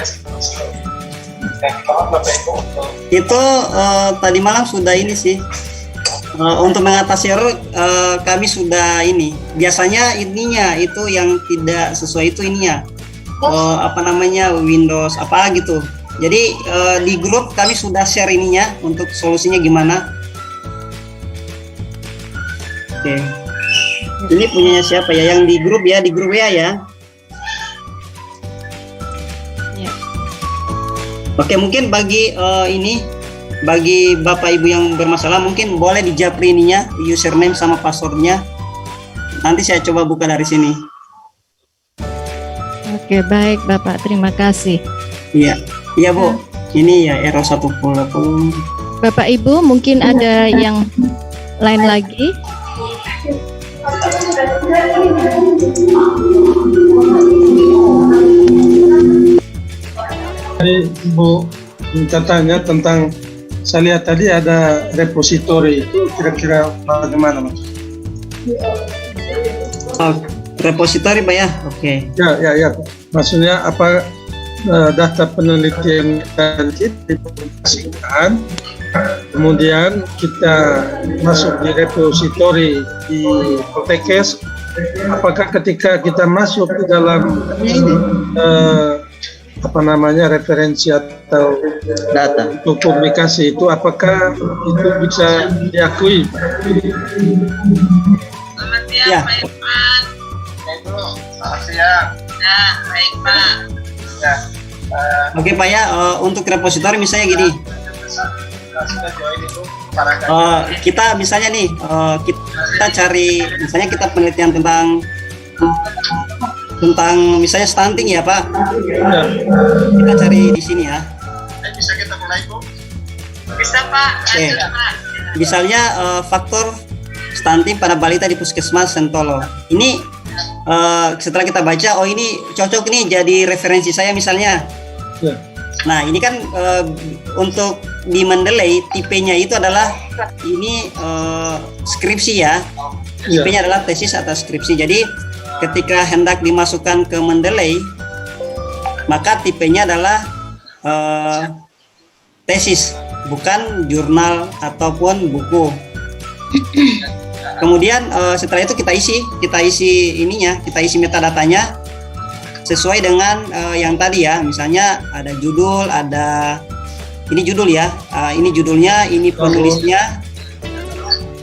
Itu tadi malam sudah ini sih. Untuk mengatasi error kami sudah ini. Biasanya ininya itu yang tidak sesuai itu ininya. Windows apa gitu. Jadi di grup kami sudah share ininya untuk solusinya gimana. Oke. Ini punyanya siapa ya? Yang di grup ya, di grup WA ya. Ya. Oke, mungkin bagi bagi Bapak Ibu yang bermasalah mungkin boleh dijapri ininya, username sama passwordnya. Nanti saya coba buka dari sini. Oke, baik Bapak, terima kasih. Iya. Iya Bu, ini ya error 10. Bapak Ibu mungkin ada yang lain lagi? Tadi Ibu minta tanya tentang, saya lihat tadi ada repositori, itu kira-kira bagaimana Mas? Oh, repositori Pak ya? Oke. Ya. Maksudnya apa? Data penelitian kita dipublikasikan, kemudian kita masuk di repositori di Poltekkes. Apakah ketika kita masuk ke dalam referensi atau Data. untuk publikasi itu, apakah itu bisa diakui? Ya. Baik Pak. Oke Pak ya, untuk repositori misalnya gini. Kita misalnya nih, kita cari, misalnya kita penelitian tentang misalnya stunting ya Pak. Kita cari di sini ya. Bisa kita mulai Bu? Bisa Pak. Oke. Misalnya faktor stunting pada balita di Puskesmas Sentolo. Ini setelah kita baca, oh ini cocok nih jadi referensi saya misalnya. Ya. Nah ini kan untuk di Mendeley tipenya itu adalah ini skripsi ya. Tipenya adalah tesis atau skripsi. Jadi ketika hendak dimasukkan ke Mendeley, maka tipenya adalah tesis, bukan jurnal ataupun buku. Kemudian setelah itu kita isi ininya, kita isi metadatanya sesuai dengan yang tadi ya. Misalnya ada judul, ada ini judul ya, ini judulnya, ini penulisnya,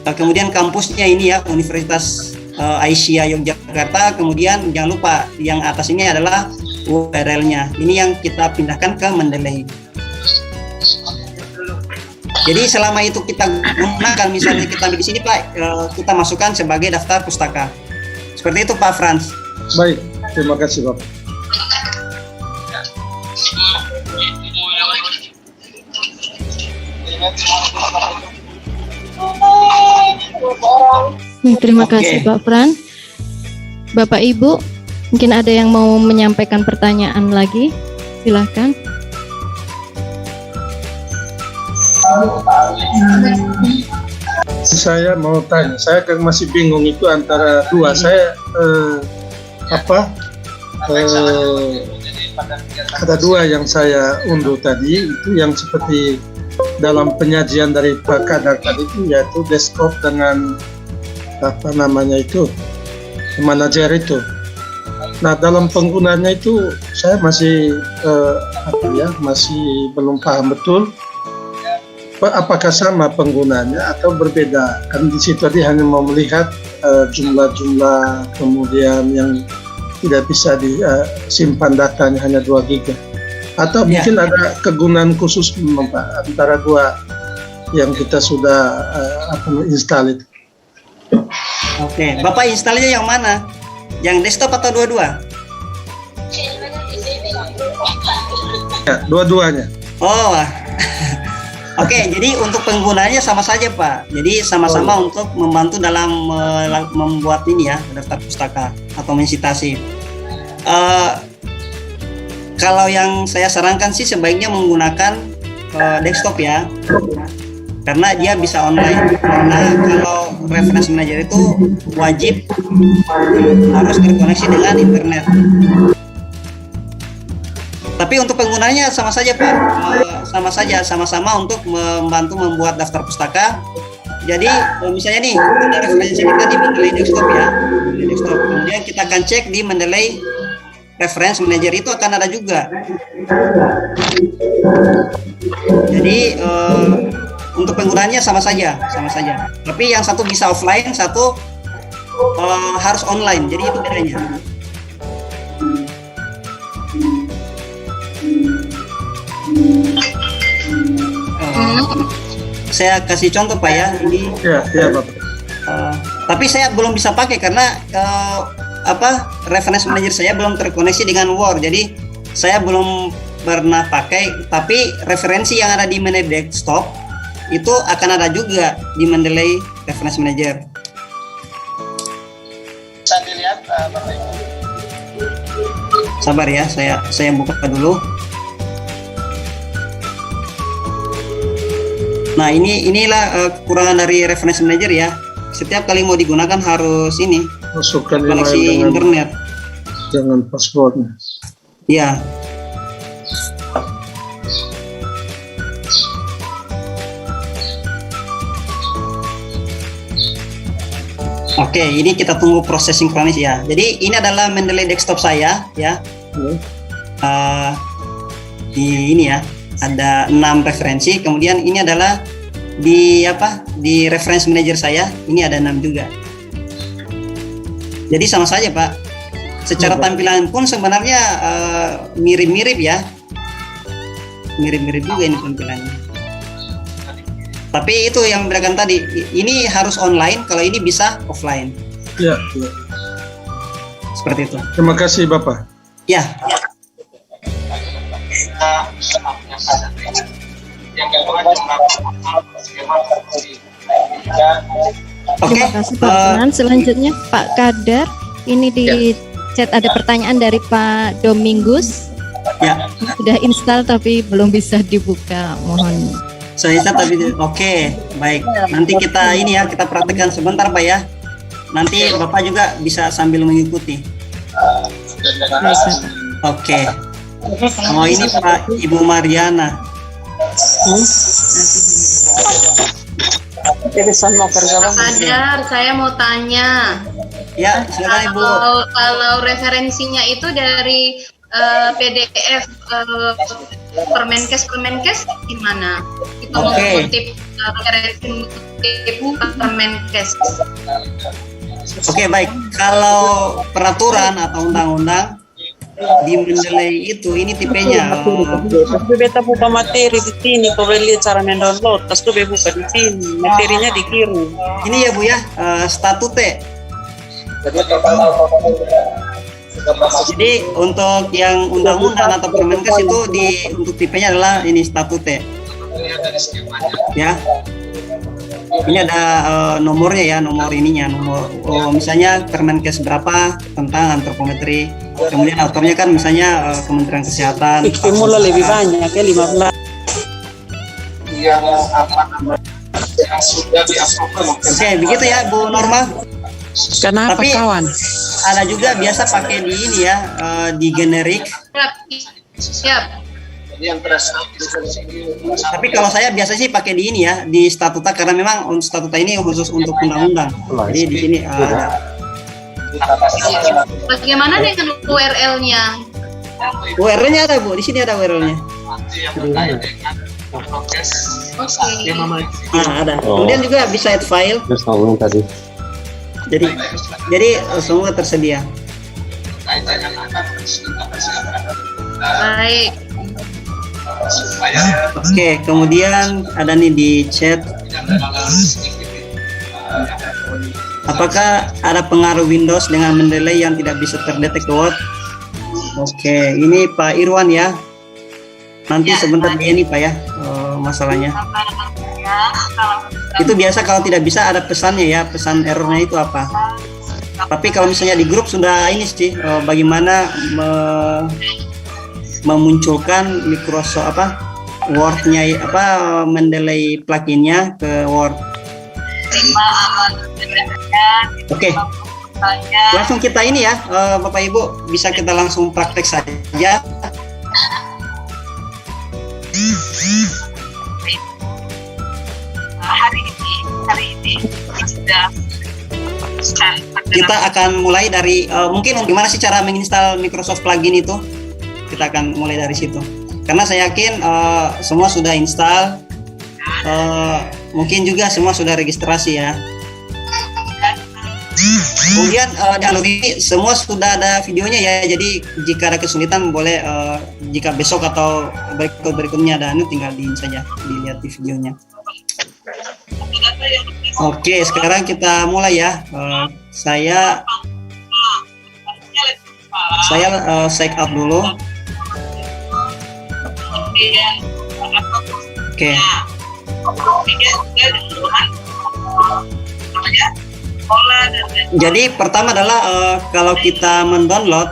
kemudian kampusnya ini ya, Universitas Aisyah Yogyakarta. Kemudian jangan lupa yang atas ini adalah URL-nya. Ini yang kita pindahkan ke Mendeley. Jadi selama itu kita gunakan, misalnya kita ambil di sini Pak, kita masukkan sebagai daftar pustaka. Seperti itu Pak Frans. Baik, terima kasih Bapak. Terima kasih Pak Fran. Bapak Ibu, mungkin ada yang mau menyampaikan pertanyaan lagi? Silakan. Saya mau tanya, saya kan masih bingung itu antara dua. Saya ada dua yang saya unduh tadi, itu yang seperti dalam penyajian dari Pak Kadar tadi itu, yaitu desktop dengan manajer itu. Nah dalam penggunaannya itu saya masih masih belum paham betul. Apakah sama penggunaannya atau berbeda? Kan di situ tadi hanya mau melihat jumlah-jumlah, kemudian yang tidak bisa disimpan datanya hanya 2 GB. Atau Ya. mungkin ada kegunaan khusus memang, Pak, antara dua yang kita sudah install itu. Oke, Bapak instalnya yang mana? Yang desktop atau dua-dua? Ya, dua-duanya. Oh, oke. Jadi untuk penggunanya sama saja, Pak. Jadi sama-sama untuk membantu dalam membuat ini ya, daftar pustaka atau mensitasi. Kalau yang saya sarankan sih sebaiknya menggunakan desktop ya, karena dia bisa online. Karena kalau reference manager itu wajib harus terkoneksi dengan internet. Tapi untuk penggunanya sama saja, Pak. Sama saja, sama-sama untuk membantu membuat daftar pustaka. Jadi misalnya nih, kita referensi kita di Mendeley Desktop ya, di desktop. Kemudian kita akan cek di Mendeley Reference Manager, itu akan ada juga. Jadi untuk penggunanya sama saja. Tapi yang satu bisa offline, satu harus online. Jadi itu bedanya. Saya kasih contoh, Pak ya. Ini Ya, Bapak. tapi saya belum bisa pakai karena reference manager saya belum terkoneksi dengan Word. Jadi saya belum pernah pakai. Tapi referensi yang ada di Mendeley Desktop itu akan ada juga di Mendeley Reference Manager. Bisa dilihat, Bapak Ibu. Sabar ya, saya buka dulu. Nah, inilah kekurangan dari Reference Manager ya. Setiap kali mau digunakan harus ini Masukkan koneksi email internet. dengan passwordnya. Ya. Oke, ini kita tunggu proses sinkronis ya. Jadi ini adalah Mendeley Desktop saya ya. Di ini ya, ada 6 referensi. Kemudian ini adalah di reference manager saya, ini ada 6 juga. Jadi sama saja, Pak. Secara tampilan pun sebenarnya mirip-mirip ya. Mirip-mirip juga ini tampilannya. Tapi itu yang membedakan tadi, ini harus online, kalau ini bisa offline. Ya. Seperti itu. Terima kasih, Bapak. Ya. Oke. Terima kasih Pak Jonan. Selanjutnya Pak Kadar, ini di chat ada pertanyaan dari Pak Domingus. Ya. Sudah install tapi belum bisa dibuka, mohon. Saya tapi oke, baik. Nanti kita kita praktekkan sebentar, Pak ya. Nanti Bapak juga bisa sambil mengikuti. Baik, Pak. Oke. Oh, ini Pak Ibu Mariana. Kadar, saya mau tanya. Ya, silakan Ibu. Kalau referensinya itu dari PDF Permenkes gimana? Itu Oke. mengutip referensi Permenkes. Oke, baik. Kalau peraturan atau undang-undang di Mendeley itu ini tipenya Tapi beta buka materi di sini, kau boleh lihat cara mendownload. Terus tuh buka di sini, materinya dikirim. ini ya Bu ya, statute. Jadi untuk yang undang-undang atau Permenkes itu untuk tipenya adalah ini statute. Ya. Ini ada nomornya ya, nomor misalnya Permenkes berapa tentang antropometri. Kemudian autornya kan misalnya Kementerian Kesehatan. Ikimula lebih banyak ya, 15. Yang sudah di-approve. Oke, begitu ya Bu Norma. Kenapa Tapi- kawan? Ada juga biasa pakai di ini ya, di generik. Siap. Jadi yang terasa Tapi kalau saya biasa sih pakai di ini ya, di statuta, karena memang statuta ini khusus untuk undang-undang. Jadi di sini ada. Bagaimana dengan URL-nya? URL-nya ada Bu, di sini ada URL-nya. yang terkait dengan prokes Oke. Nah, ada. Kemudian juga bisa add file. tadi. Jadi semua tersedia. kaitan dengan anak kita persiapan. Baik. supaya Oke, kemudian ada nih di chat, sedikit apakah ada pengaruh Windows dengan mendelay yang tidak bisa terdetek Word? Oke, ini Pak Irwan ya. Nanti sebentar dia nih Pak ya, masalahnya. Itu biasa kalau tidak bisa ada pesannya ya, pesan errornya itu apa. Tapi kalau misalnya di grup sudah ini sih, bagaimana memunculkan Microsoft Word-nya mendelay pluginnya ke Word. Oke, langsung kita ini ya, Bapak Ibu, bisa kita langsung praktek saja. Hari ini sudah Kita akan mulai dari mungkin gimana sih cara menginstal Microsoft plugin itu. Kita akan mulai dari situ. Karena saya yakin semua sudah install, mungkin juga semua sudah registrasi ya. Kemudian di semua sudah ada videonya ya. Jadi jika ada kesulitan boleh jika besok atau berikutnya ada tinggal saja dilihat di videonya. Oke, sekarang kita mulai ya. Saya sign up dulu. Oke. Jadi pertama adalah kalau kita mendownload,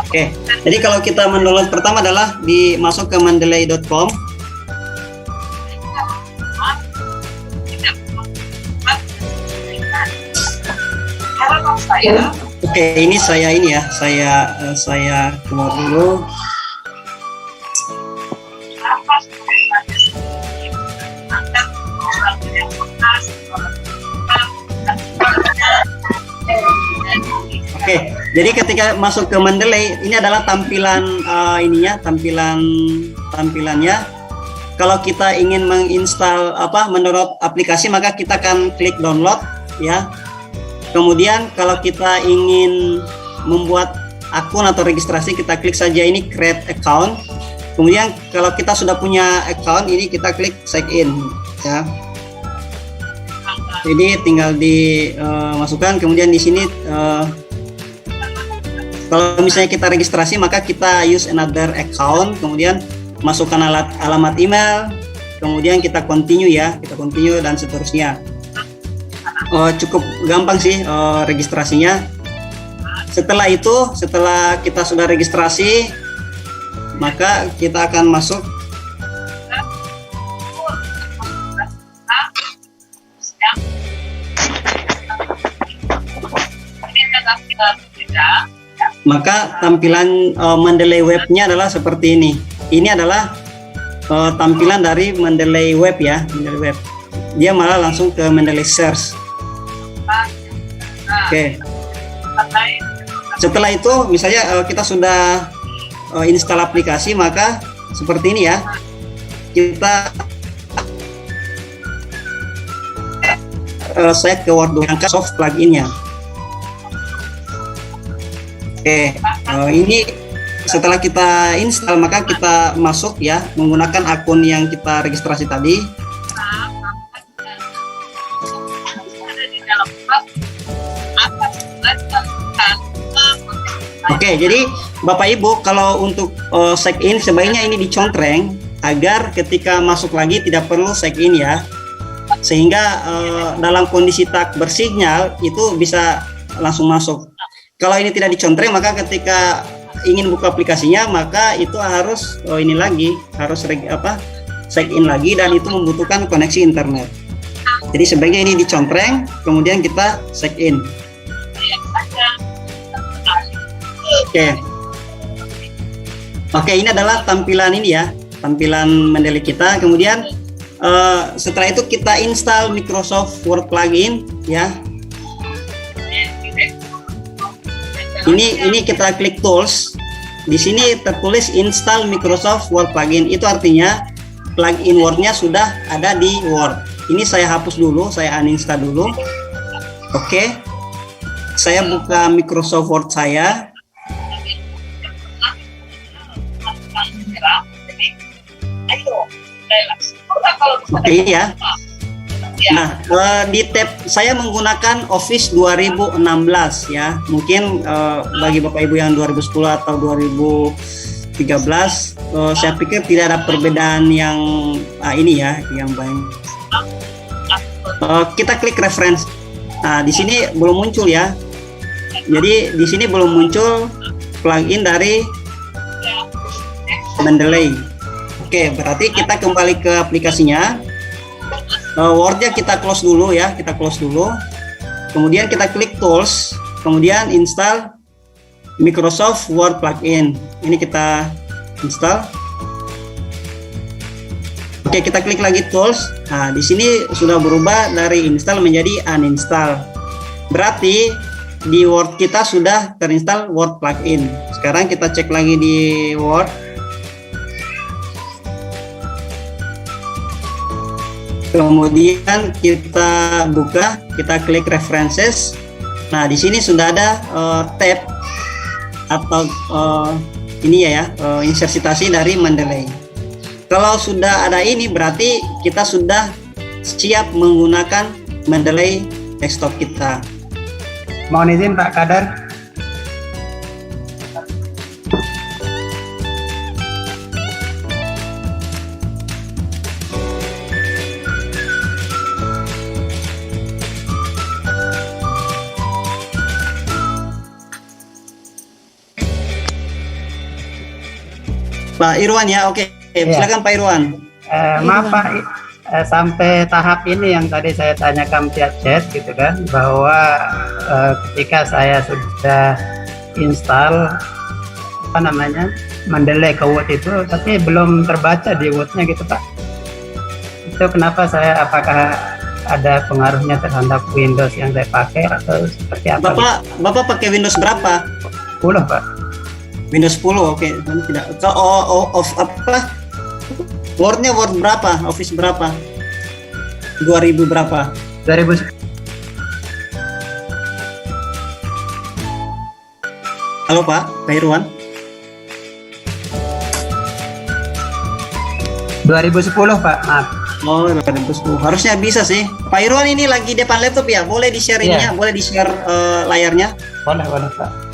Oke, jadi kalau kita mendownload pertama adalah masuk ke mendeley.com. Oke, ini saya keluar dulu. Oke, jadi ketika masuk ke Mendeley, ini adalah tampilan tampilannya. Kalau kita ingin menginstal mendownload aplikasi, maka kita akan klik download ya. Kemudian kalau kita ingin membuat akun atau registrasi, kita klik saja ini create account. Kemudian kalau kita sudah punya account, ini kita klik sign in ya. Jadi tinggal dimasukkan, kemudian di sini kalau misalnya kita registrasi maka kita use another account, kemudian masukkan alamat email, kemudian kita continue dan seterusnya. Cukup gampang sih registrasinya. Setelah kita sudah registrasi, maka kita akan masuk tampilan Mendeley webnya adalah seperti ini. Ini adalah tampilan dari Mendeley web ya, Mendeley web. Dia malah langsung ke Mendeley search. Oke. Setelah itu misalnya kita sudah install aplikasi, maka seperti ini ya. Kita saya ke Word angkat soft pluginnya. Oke, ini setelah kita install maka kita masuk ya menggunakan akun yang kita registrasi tadi. Oke, jadi Bapak Ibu kalau untuk check in sebaiknya ini dicontreng agar ketika masuk lagi tidak perlu check in ya, sehingga dalam kondisi tak bersinyal itu bisa langsung masuk. Kalau ini tidak dicontreng maka ketika ingin buka aplikasinya maka itu harus check in lagi dan itu membutuhkan koneksi internet. Jadi sebaiknya ini dicontreng kemudian kita check in. Oke, ini adalah tampilan ini ya, tampilan Mendeley kita. Kemudian setelah itu kita install Microsoft Word plugin ya. Ini kita klik tools. Di sini tertulis install Microsoft Word plugin. Itu artinya plugin Word-nya sudah ada di Word. Ini saya hapus dulu, saya uninstall dulu. Oke. Saya buka Microsoft Word saya. Oke ya. Nah, di tab saya menggunakan Office 2016 ya. Mungkin bagi Bapak Ibu yang 2010 atau 2013, saya pikir tidak ada perbedaan yang ini ya, yang banyak. Kita klik reference. Nah, di sini belum muncul ya. Jadi di sini belum muncul plugin dari Mendeley. Oke, berarti kita kembali ke aplikasinya. Word-nya kita close dulu ya, kita close dulu. Kemudian kita klik Tools, kemudian install Microsoft Word plugin. Ini kita install. Oke, kita klik lagi Tools. Nah, di sini sudah berubah dari install menjadi uninstall. Berarti di Word kita sudah terinstall Word plugin. Sekarang kita cek lagi di Word. Kemudian kita buka, kita klik references. Nah, di sini sudah ada tab atau ini ya, insert citasi dari Mendeley. Kalau sudah ada ini berarti kita sudah siap menggunakan Mendeley desktop kita. Mohon izin Pak Kadar. Pak Irwan ya, oke. Silakan Pak Irwan. Maaf Pak, sampai tahap ini yang tadi saya tanyakan via chat gitu kan, bahwa ketika saya sudah install apa namanya Mendeley ke Word itu, tapi belum terbaca di Word-nya gitu Pak. Itu kenapa saya, apakah ada pengaruhnya terhadap Windows yang saya pakai atau seperti apa? Bapak pakai Windows berapa? 10 Pak. Windows 10, oke. Tidak. Of apa? Word-nya Word berapa? Office berapa? 2000 berapa? 2010. Halo Pak Irwan. 2010 Pak, maaf. Oh, 2010. Harusnya bisa sih. Pak Irwan ini lagi depan laptop ya? Boleh di-share ininya? Boleh di-share layarnya? Boleh Pak.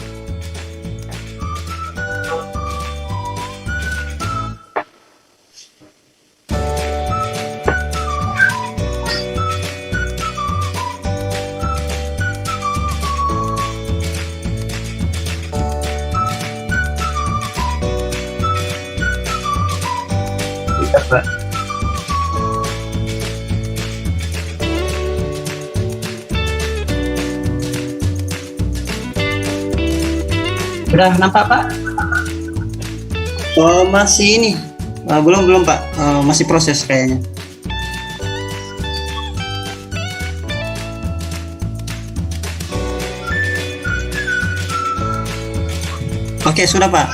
Pak. Sudah nampak Pak? Masih ini. Belum Pak. Masih proses kayaknya. Oke, sudah Pak.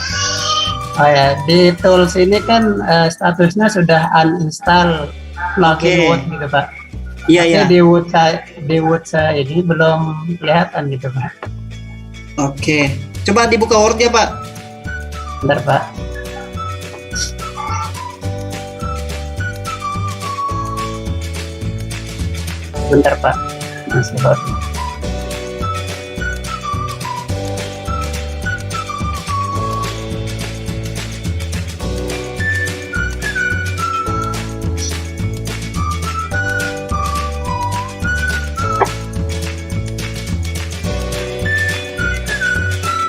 Oh ya, di tools ini kan statusnya sudah uninstall plugin Word gitu Pak. Iya ya. Di Word saya ini belum kelihatan gitu Pak. Oke, coba dibuka Word-nya Pak. Bentar Pak. Bentar Pak, masih load.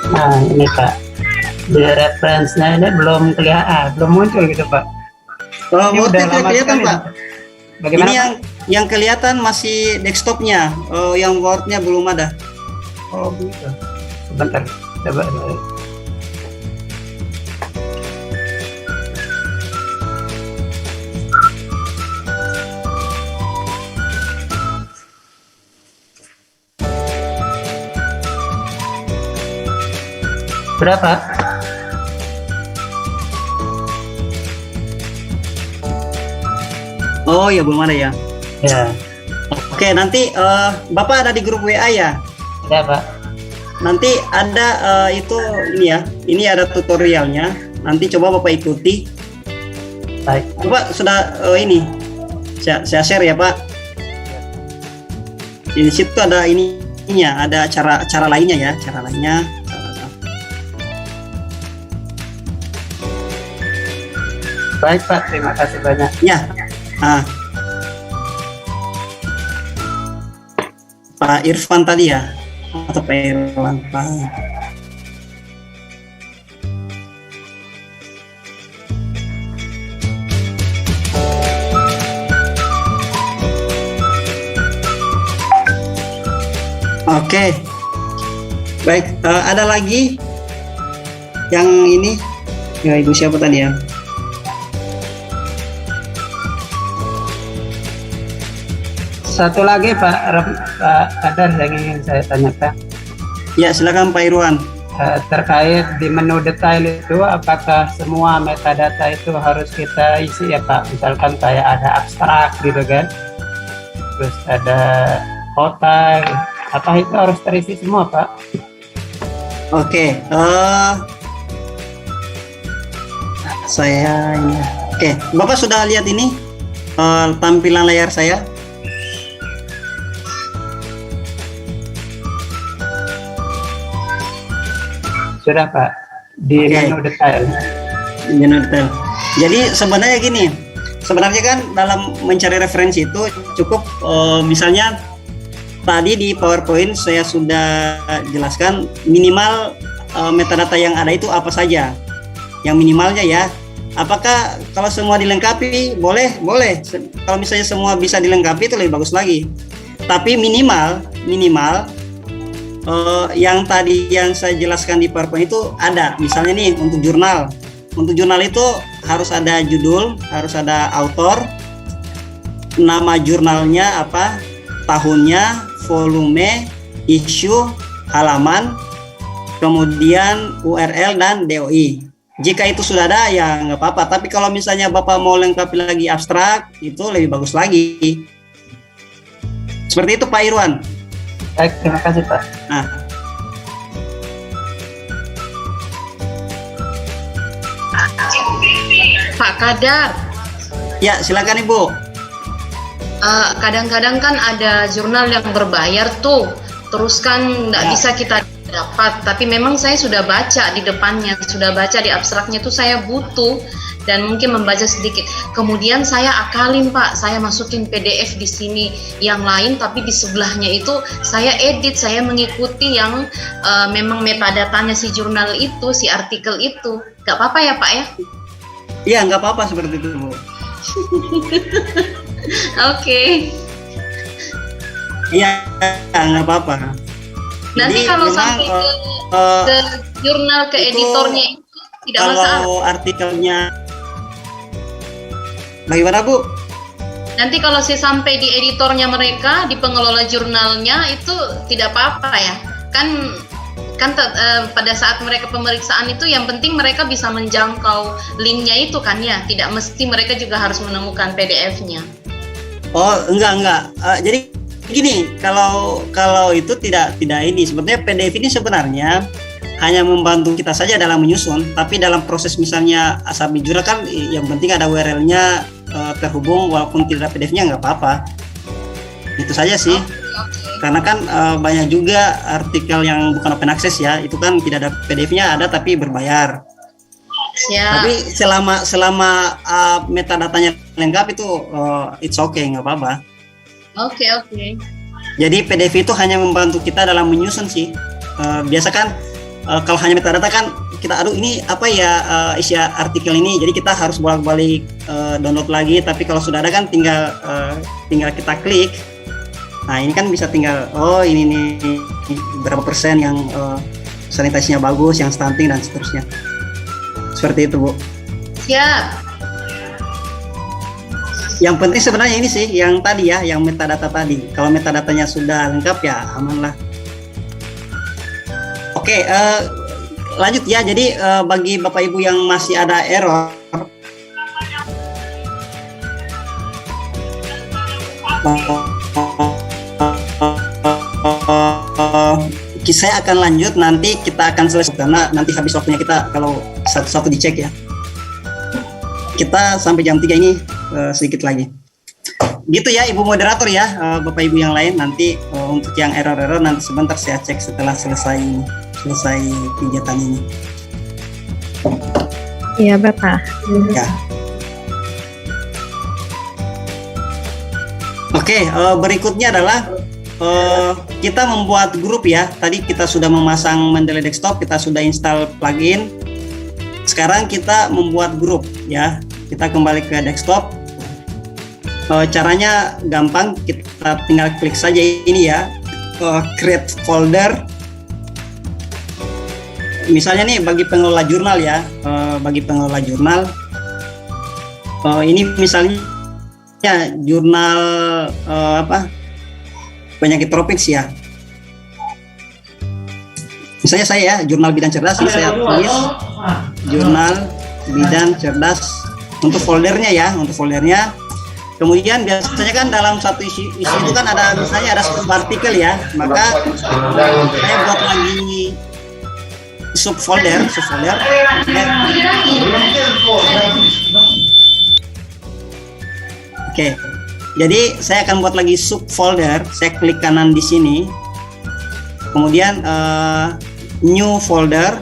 Nah ini Pak, di reference-nya ini belum kelihatan, belum muncul gitu Pak. Ini Word-nya tidak kelihatan Pak. Bagaimana? Ini yang kelihatan masih desktopnya, yang Word-nya belum ada. Oh gitu. Sebentar, coba. Berapa? Oh ya, belum ada ya. Ya, Oke, nanti Bapak ada di grup WA ya. ada Pak. Nanti ada itu ini ya. Ini ada tutorialnya. Nanti coba Bapak ikuti. Baik. Bapak sudah ini saya share ya Pak. Di situ ada ininya, ada cara lainnya ya, cara lainnya. Baik Pak, terima kasih banyak. Ya, Pak Irfan tadi ya, atau Pak Irfan Pak. Oke, baik. Ada lagi yang ini ya, Ibu siapa tadi ya? Satu lagi Pak Kadar yang ingin saya tanyakan. Ya, silakan Pak Irwan. Terkait di menu detail itu, apakah semua metadata itu harus kita isi ya Pak? Misalkan kayak ada abstrak gitu kan, terus ada kota, apa itu harus terisi semua Pak? Oke, saya ini. Oke, Bapak sudah lihat ini tampilan layar saya? Sudah Pak, di Oke. menu detail. Menu detail. Jadi sebenarnya gini, sebenarnya kan dalam mencari referensi itu cukup misalnya tadi di PowerPoint saya sudah jelaskan minimal metadata yang ada itu apa saja, yang minimalnya ya. Apakah kalau semua dilengkapi boleh? Kalau misalnya semua bisa dilengkapi itu lebih bagus lagi. Tapi minimal yang tadi yang saya jelaskan di PowerPoint itu ada. Misalnya nih untuk jurnal. Untuk jurnal itu harus ada judul, harus ada author, nama jurnalnya apa, tahunnya, volume, issue, halaman, kemudian URL dan DOI. Jika itu sudah ada ya nggak apa-apa. Tapi kalau misalnya Bapak mau lengkapi lagi abstrak, itu lebih bagus lagi. Seperti itu Pak Irwan. Baik, terima kasih Pak. Nah, Pak Kadar, ya silakan Ibu. kadang-kadang kan ada jurnal yang berbayar tuh, terus kan nggak Ya. bisa kita dapat. Tapi memang saya sudah baca di depannya, sudah baca di abstraknya tuh saya butuh dan mungkin membaca sedikit. Kemudian saya akalin Pak, saya masukin PDF di sini yang lain, tapi di sebelahnya itu saya edit, saya mengikuti yang memang metadatanya si jurnal itu, si artikel itu. Gak apa-apa ya Pak ya? Iya nggak apa-apa seperti itu Bu. Oke. Iya nggak apa-apa. Nanti Jadi kalau memang, sampai ke jurnal, ke itu editornya itu tidak kalau masalah. artikelnya bagaimana Bu? Nanti kalau saya sampai di editornya mereka, di pengelola jurnalnya itu tidak apa-apa ya. Kan pada saat mereka pemeriksaan itu yang penting mereka bisa menjangkau linknya itu kan ya. Tidak mesti mereka juga harus menemukan PDF-nya. Oh enggak. Jadi gini, kalau itu tidak ini sebetulnya PDF ini sebenarnya hanya membantu kita saja dalam menyusun, tapi dalam proses misalnya Asabi Jurnal kan yang penting ada URL-nya terhubung, walaupun tidak ada PDF-nya nggak apa-apa. Itu saja sih. Karena kan banyak juga artikel yang bukan open access ya, itu kan tidak ada PDF-nya, ada tapi berbayar. Siap. Tapi selama metadatanya lengkap itu it's okay, nggak apa-apa. Oke. Jadi PDF itu hanya membantu kita dalam menyusun sih. Biasa kan kalau hanya metadata kan kita aduh ini apa ya isi artikel ini, jadi kita harus bolak-balik download lagi. Tapi kalau sudah ada kan tinggal kita klik. Nah ini kan bisa tinggal ini nih berapa persen yang sanitasinya bagus, yang stunting dan seterusnya. Seperti itu Bu. Siap. Yang penting sebenarnya ini sih yang tadi ya, yang metadata tadi. Kalau metadatanya sudah lengkap ya aman lah. Oke, lanjut ya. Jadi bagi Bapak Ibu yang masih ada error, saya akan lanjut, nanti kita akan selesai karena nanti habis waktunya kita kalau satu-satu dicek ya. kita sampai jam 3 ini sedikit lagi. Gitu ya Ibu moderator ya, Bapak Ibu yang lain, nanti untuk yang error-error nanti sebentar saya cek setelah selesai kegiatan ini. Iya Bapak. Ya. Oke, berikutnya adalah kita membuat grup ya. Tadi kita sudah memasang Mendeley Desktop, kita sudah install plugin. Sekarang kita membuat grup ya. Kita kembali ke desktop. Caranya gampang, kita tinggal klik saja ini ya, create folder. Misalnya nih bagi pengelola jurnal ya, ini misalnya ya jurnal penyakit tropis ya. Misalnya saya ya, jurnal bidan cerdas, ini saya tulis jurnal bidan cerdas untuk foldernya ya, Kemudian biasanya kan dalam satu isu itu kan ada misalnya ada artikel ya, maka saya buat lagi subfolder. Oke. Jadi saya akan buat lagi subfolder. Saya klik kanan di sini. Kemudian new folder.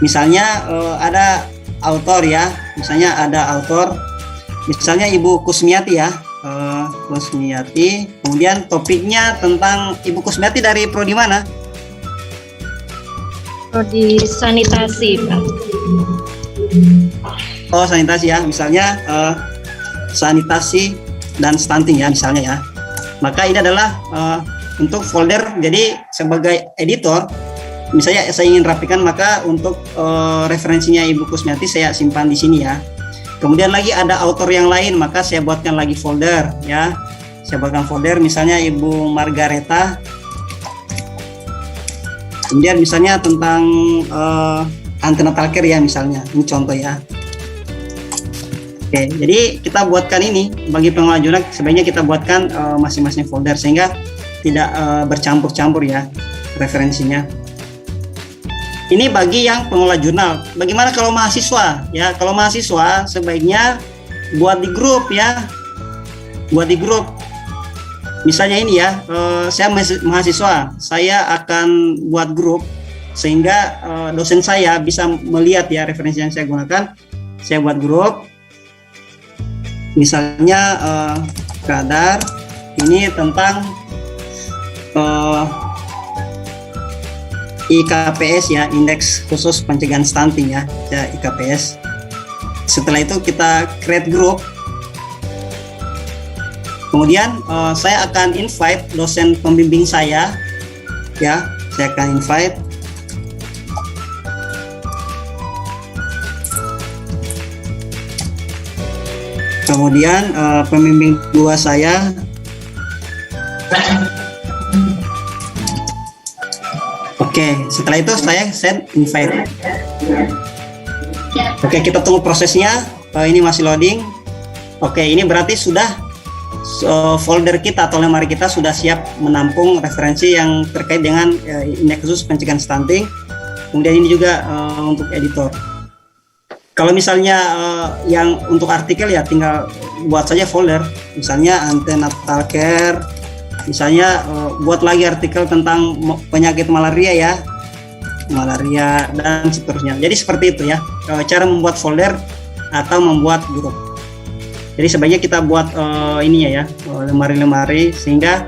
Misalnya ada author ya. Misalnya ada author. Misalnya Ibu Kusmiati ya. Kusmiati. Kemudian topiknya tentang Ibu Kusmiati dari prodi mana? Prodi sanitasi, Pak. Oh, sanitasi ya. Misalnya sanitasi dan stunting ya misalnya ya. Maka ini adalah untuk folder. Jadi sebagai editor, misalnya saya ingin rapikan, maka untuk referensinya Ibu Kusmiati saya simpan di sini ya. Kemudian lagi ada author yang lain, maka saya buatkan lagi folder ya. Saya buatkan folder misalnya Ibu Margareta. Kemudian misalnya tentang antenatal care ya misalnya. Ini contoh ya. Oke, jadi kita buatkan ini bagi pengelola jurnal sebaiknya kita buatkan masing-masing folder sehingga tidak bercampur-campur ya referensinya. Ini bagi yang pengelola jurnal. Bagaimana kalau mahasiswa? Ya, kalau mahasiswa sebaiknya buat di grup ya. Buat di grup. Misalnya ini ya, saya mahasiswa, saya akan buat grup sehingga dosen saya bisa melihat ya referensi yang saya gunakan. Saya buat grup. Misalnya kadar ini tentang IKPS ya, indeks khusus pencegahan stunting ya, IKPS. Setelah itu kita create group. Kemudian saya akan invite dosen pembimbing saya ya, saya akan invite. Kemudian pembimbing dua saya. Oke, setelah itu saya send invite. Oke, kita tunggu prosesnya. Ini masih loading. Oke, ini berarti sudah folder kita atau lemari kita sudah siap menampung referensi yang terkait dengan indeks khusus pencegahan stunting. Kemudian ini juga untuk editor. Kalau misalnya yang untuk artikel ya tinggal buat saja folder, misalnya antenatal care, misalnya buat lagi artikel tentang penyakit malaria ya, malaria dan seterusnya. Jadi seperti itu ya cara membuat folder atau membuat grup. Jadi sebaiknya kita buat ininya ya lemari-lemari sehingga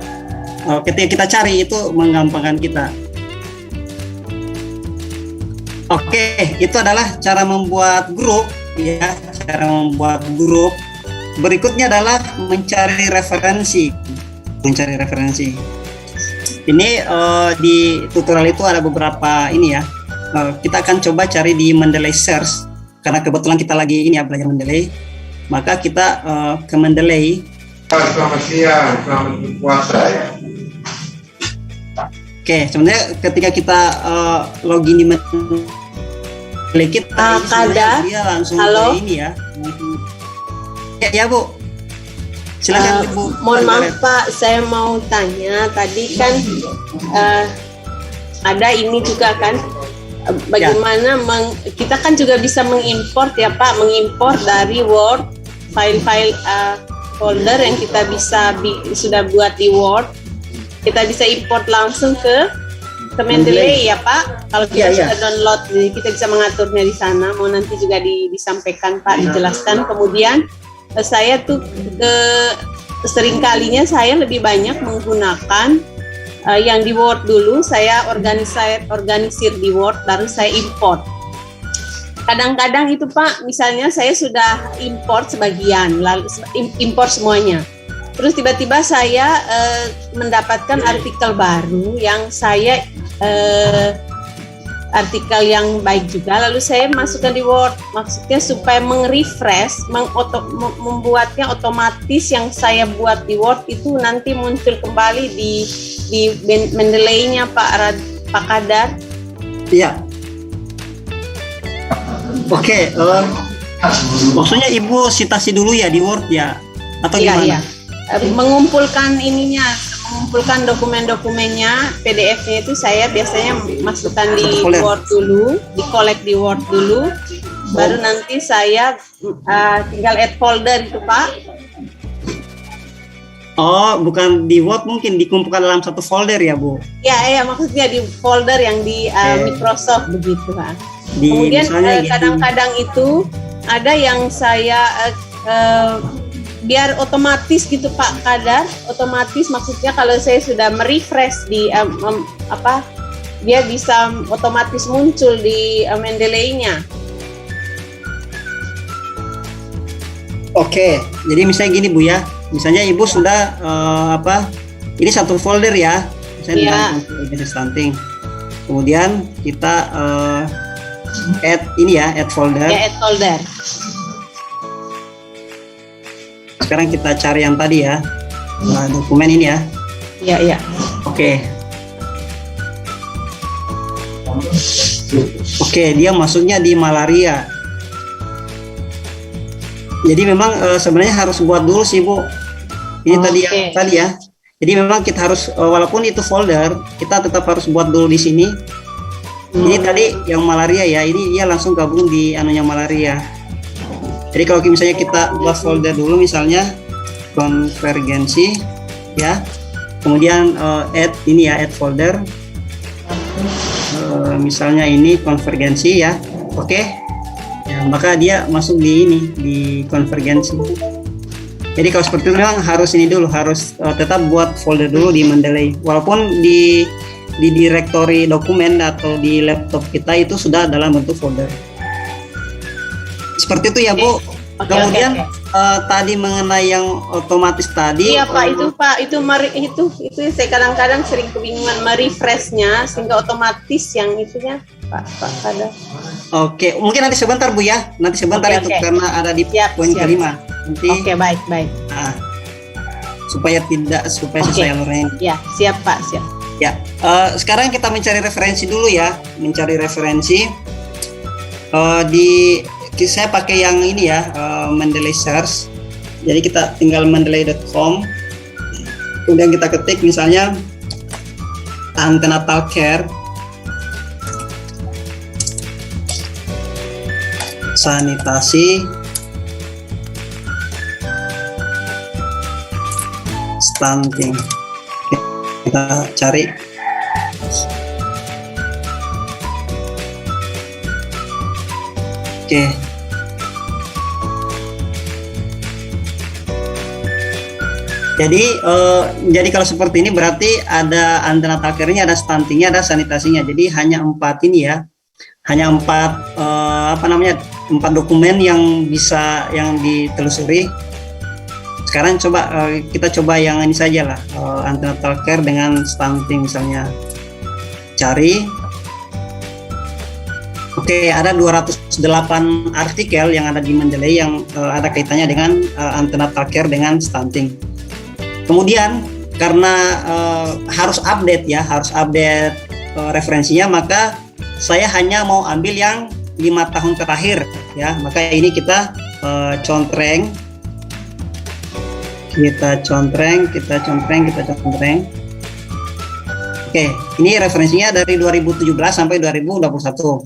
ketika kita cari itu menggampangkan kita. Oke, itu adalah cara membuat grup ya, cara membuat grup. Berikutnya adalah mencari referensi. Ini di tutorial itu ada beberapa ini ya. Kita akan coba cari di Mendeley Search karena kebetulan kita lagi ini ya belajar Mendeley. Maka kita ke Mendeley. Selamat siang, selamat berpuasa ya. Oke, sebenarnya ketika kita login di Mendeley kita dia langsung halo? ke ini ya. Ya Bu. Silakan Bu. Mohon maaf Pak, saya mau tanya tadi kan ada ini juga kan bagaimana kita kan juga bisa mengimport ya Pak, mengimpor dari Word file-file folder yang kita bisa sudah buat di Word, kita bisa import langsung ke Mendeley ya Pak. Kalau kita sudah download, jadi kita bisa mengaturnya di sana. Mau nanti juga disampaikan Pak, dijelaskan. Kemudian saya tuh seringkalinya saya lebih banyak menggunakan yang di Word dulu, saya organisir di Word, baru saya import. Kadang-kadang itu Pak, misalnya saya sudah import sebagian, lalu import semuanya. Terus tiba-tiba saya mendapatkan artikel baru yang saya artikel yang baik juga, lalu saya masukkan di Word, maksudnya supaya membuatnya otomatis yang saya buat di Word itu nanti muncul kembali di Mendeley-nya Pak Kadar. Iya. Oke, maksudnya Ibu citasi dulu ya di Word ya, atau gimana? Iya. Mengumpulkan mengumpulkan dokumen-dokumennya, PDF-nya itu saya biasanya masukkan di Word dulu, di-collect di Word dulu, baru nanti saya tinggal add folder itu Pak. Oh, bukan di Word, mungkin dikumpulkan dalam satu folder ya Bu? Ya, maksudnya di folder yang di Microsoft begitu Pak. Kemudian kadang-kadang itu ada yang saya biar otomatis gitu Pak Kadar, otomatis maksudnya kalau saya sudah merefresh di dia bisa otomatis muncul di Mendeley-nya. Oke, jadi misalnya gini Bu ya, misalnya Ibu sudah ini satu folder ya, misalnya dengan stunting. Kemudian kita add folder. Ya, add folder. Sekarang kita cari yang tadi ya, dokumen ini ya. Iya. Oke, dia masuknya di malaria. Jadi memang sebenarnya harus buat dulu sih Bu. Ini tadi ya. Jadi memang kita harus walaupun itu folder, kita tetap harus buat dulu di sini. Ini tadi yang malaria ya. Ini dia langsung gabung di anunya malaria. Jadi kalau misalnya kita buat folder dulu, misalnya konvergensi ya, kemudian add folder, misalnya ini konvergensi ya, oke. Ya, maka dia masuk di konvergensi. Jadi kalau seperti itu memang harus tetap buat folder dulu di Mendeley, walaupun di direktori dokumen atau di laptop kita itu sudah dalam bentuk folder. Seperti itu ya Bu. Kemudian tadi mengenai yang otomatis tadi. Iya Pak, itu saya kadang-kadang sering kebingungan merefreshnya sehingga otomatis yang itunya Pak Kadar. Oke, mungkin nanti sebentar Bu ya. Nanti sebentar karena ada di poin kelima. Oke, baik. Nah, supaya sesuai alurnya. Ya, siap Pak, siap. Ya, sekarang kita mencari referensi dulu ya. Saya pakai yang ini ya, Mendeley Search. Jadi kita tinggal mendeley.com. Kemudian kita ketik misalnya antenatal care, sanitasi, stunting. Kita cari. Oke. Jadi kalau seperti ini berarti ada antenatal care-nya, ada stuntingnya, ada sanitasinya. Jadi hanya 4 ini ya. Hanya 4 dokumen yang ditelusuri. Sekarang kita coba yang ini saja lah, antenatal care dengan stunting misalnya. Cari. Oke, ada 208 artikel yang ada di Mendeley yang ada kaitannya dengan antenatal care dengan stunting. Kemudian karena harus update referensinya, maka saya hanya mau ambil yang 5 tahun terakhir ya. Maka ini kita contreng. Oke, ini referensinya dari 2017 sampai 2021.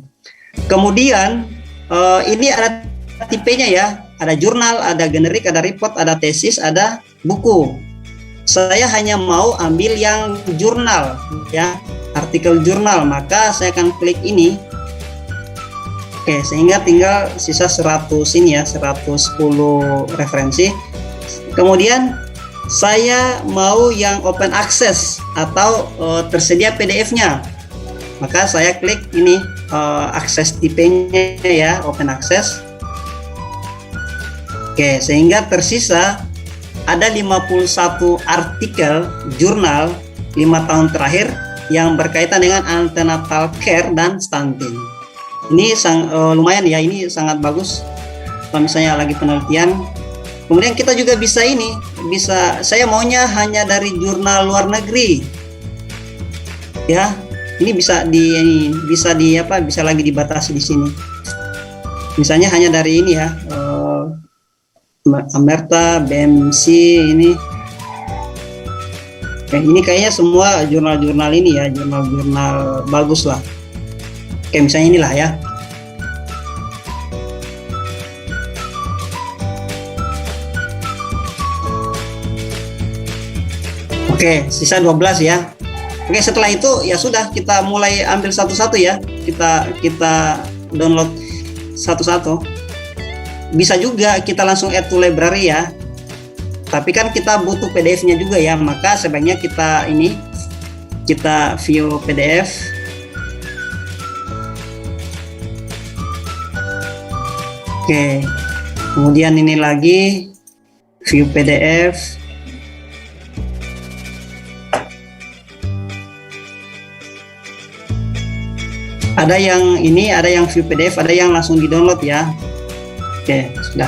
Kemudian ini ada tipenya ya, ada jurnal, ada generik, ada report, ada tesis, ada buku. Saya hanya mau ambil yang jurnal ya, artikel jurnal, maka saya akan klik ini. Oke, sehingga tinggal sisa 100 ini ya, 110 referensi. Kemudian saya mau yang open access atau tersedia PDF-nya. Maka saya klik ini akses tipenya ya, open access. Oke, sehingga tersisa ada 51 artikel jurnal 5 tahun terakhir yang berkaitan dengan antenatal care dan stunting. Ini lumayan ya, ini sangat bagus kalau misalnya lagi penelitian. Kemudian kita juga bisa saya maunya hanya dari jurnal luar negeri. Ya, ini bisa lagi dibatasi di sini. Misalnya hanya dari ini ya, Amerta, BMC ini. Ini kayaknya semua jurnal-jurnal ini ya, jurnal-jurnal bagus lah. Kayak misalnya inilah ya. Oke, sisa 12 ya. Oke, setelah itu ya sudah, kita mulai ambil satu-satu ya. Kita download satu-satu. Bisa juga kita langsung add to library ya. Tapi kan kita butuh PDF-nya juga ya, maka sebaiknya kita view PDF. Oke. Kemudian ini lagi view PDF. Ada yang view PDF, ada yang langsung di-download ya. Oke, sudah.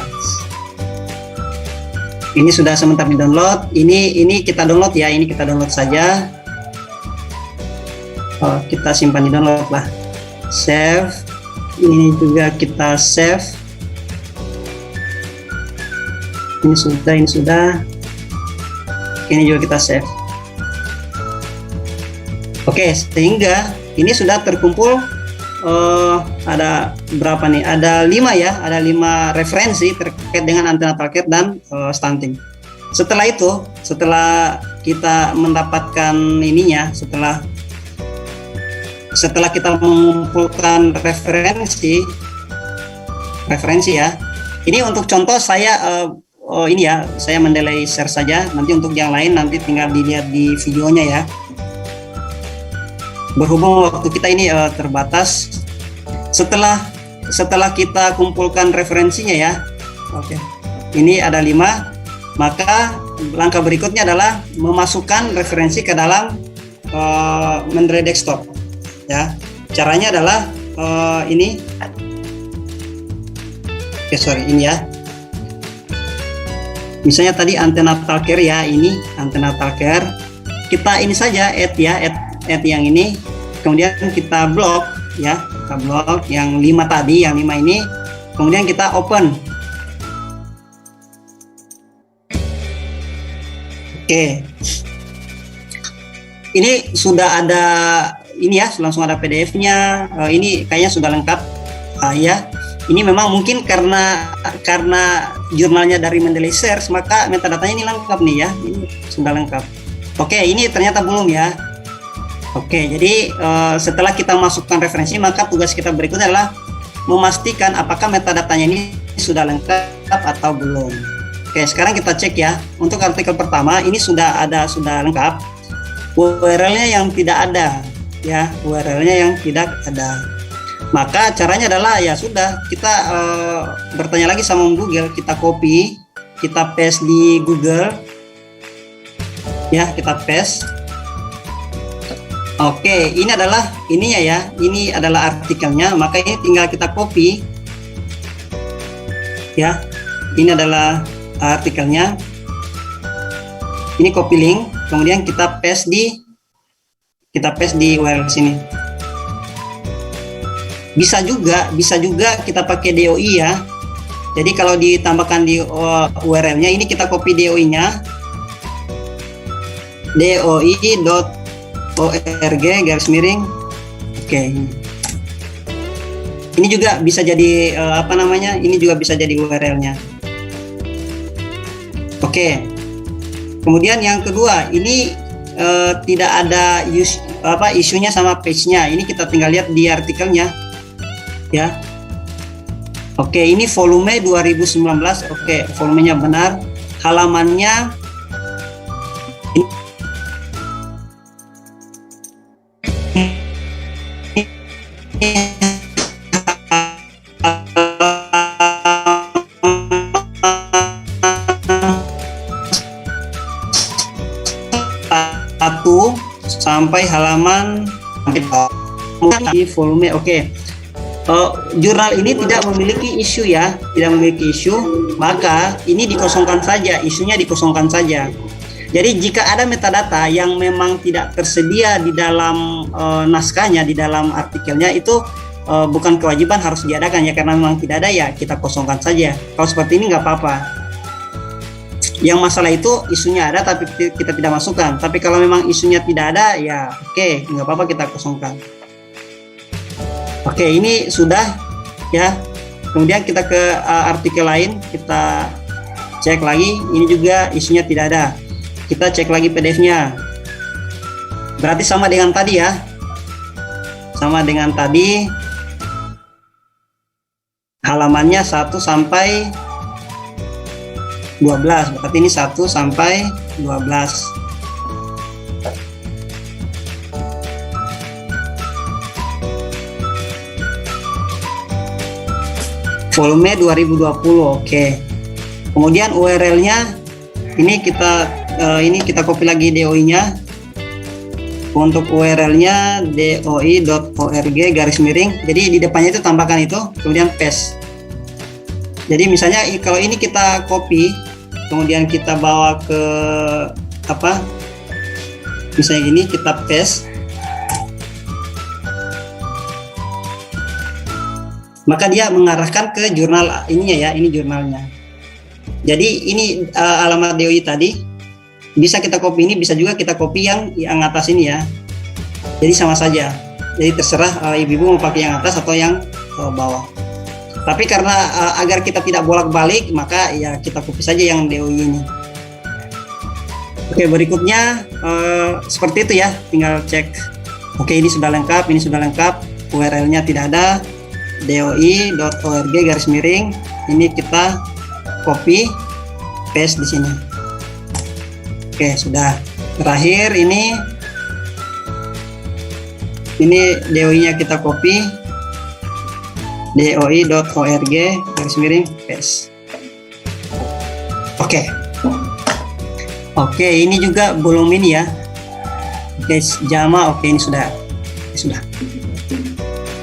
Ini sudah sebentar di-download. Ini kita download ya, ini kita download saja. Kita simpan di download lah. Save. Ini juga kita save. Ini sudah. Ini juga kita save. Oke, sehingga ini sudah terkumpul ada berapa nih? Ada 5 ya, ada 5 referensi terkait dengan antenatal care dan stunting. Setelah itu, setelah kita mendapatkan ininya, setelah kita mengumpulkan referensi ya. Ini untuk contoh saya saya mendelay share saja. Nanti untuk yang lain nanti tinggal dilihat di videonya ya. Berhubung waktu kita ini terbatas, setelah kita kumpulkan referensinya ya, oke, ini ada 5, maka langkah berikutnya adalah memasukkan referensi ke dalam Mendeley desktop ya. Caranya adalah ini ya, misalnya tadi antenatal care ya, ini antenatal care, kita ini saja add yang ini, kemudian kita blok ya, kita blok yang 5 tadi, yang 5 ini, kemudian kita open. Oke, ini sudah ada ini ya, langsung ada PDF-nya. Ini kayaknya sudah lengkap ya. Ini memang mungkin karena jurnalnya dari Mendeley Search, maka metadatanya ini lengkap nih ya, ini sudah lengkap. Oke, ini ternyata belum ya. Oke, jadi setelah kita masukkan referensi, maka tugas kita berikutnya adalah memastikan apakah metadatanya ini sudah lengkap atau belum. Oke, sekarang kita cek ya. Untuk artikel pertama ini sudah lengkap. URL-nya yang tidak ada ya, URL-nya yang tidak ada. Maka caranya adalah ya sudah, kita bertanya lagi sama Google, kita copy, kita paste di Google. Ya, kita paste. Oke, ini adalah ininya ya, ini adalah artikelnya, maka ini tinggal kita copy. Ya, ini adalah artikelnya. Ini copy link, kemudian kita paste di URL sini. Bisa juga kita pakai DOI ya. Jadi kalau ditambahkan di URL-nya, ini kita copy DOI-nya. www.www.www.org/. Oke. Ini juga bisa jadi ini juga bisa jadi URL-nya. Oke. Kemudian yang kedua, ini tidak ada isunya sama page-nya. Ini kita tinggal lihat di artikelnya. Ya. Oke, ini volume 2019. Oke, volumenya benar. Halamannya sampai halaman di volume. Oke. Jurnal ini tidak memiliki isu ya, tidak memiliki isu, maka ini dikosongkan saja, isunya dikosongkan saja. Jadi jika ada metadata yang memang tidak tersedia di dalam naskahnya, di dalam artikelnya, itu bukan kewajiban harus diadakan ya, karena memang tidak ada ya kita kosongkan saja. Kalau seperti ini nggak apa-apa. Yang masalah itu isunya ada tapi kita tidak masukkan. Tapi kalau memang isunya tidak ada ya oke, nggak apa-apa kita kosongkan. Oke, ini sudah ya. Kemudian kita ke artikel lain, kita cek lagi. Ini juga isunya tidak ada. Kita cek lagi PDF-nya. Berarti sama dengan tadi ya. Sama dengan tadi. Halamannya 1 sampai 12. Berarti ini 1 sampai 12. Volume 2020. Oke. Kemudian URL-nya ini kita copy lagi DOI-nya. Untuk URL-nya doi.org/. Jadi di depannya itu tambahkan itu, kemudian paste. Jadi misalnya kalau ini kita copy, kemudian kita bawa ke misalnya gini, kita paste, maka dia mengarahkan ke jurnal ininya ya, ini jurnalnya. Jadi ini alamat DOI tadi bisa kita copy, ini bisa juga kita copy yang atas ini ya. Jadi sama saja. Jadi terserah ibu-ibu mau pakai yang atas atau yang bawah. Tapi karena agar kita tidak bolak-balik, maka ya kita copy saja yang DOI ini. Oke, berikutnya seperti itu ya, tinggal cek. Oke, ini sudah lengkap, URL-nya tidak ada, doi.org/. Ini kita copy, paste di sini. Oke, sudah. Terakhir ini DOI-nya kita copy, doi.org/paste. Oke, ini juga belum ini ya. Oke, JAMA. Oke, ini sudah.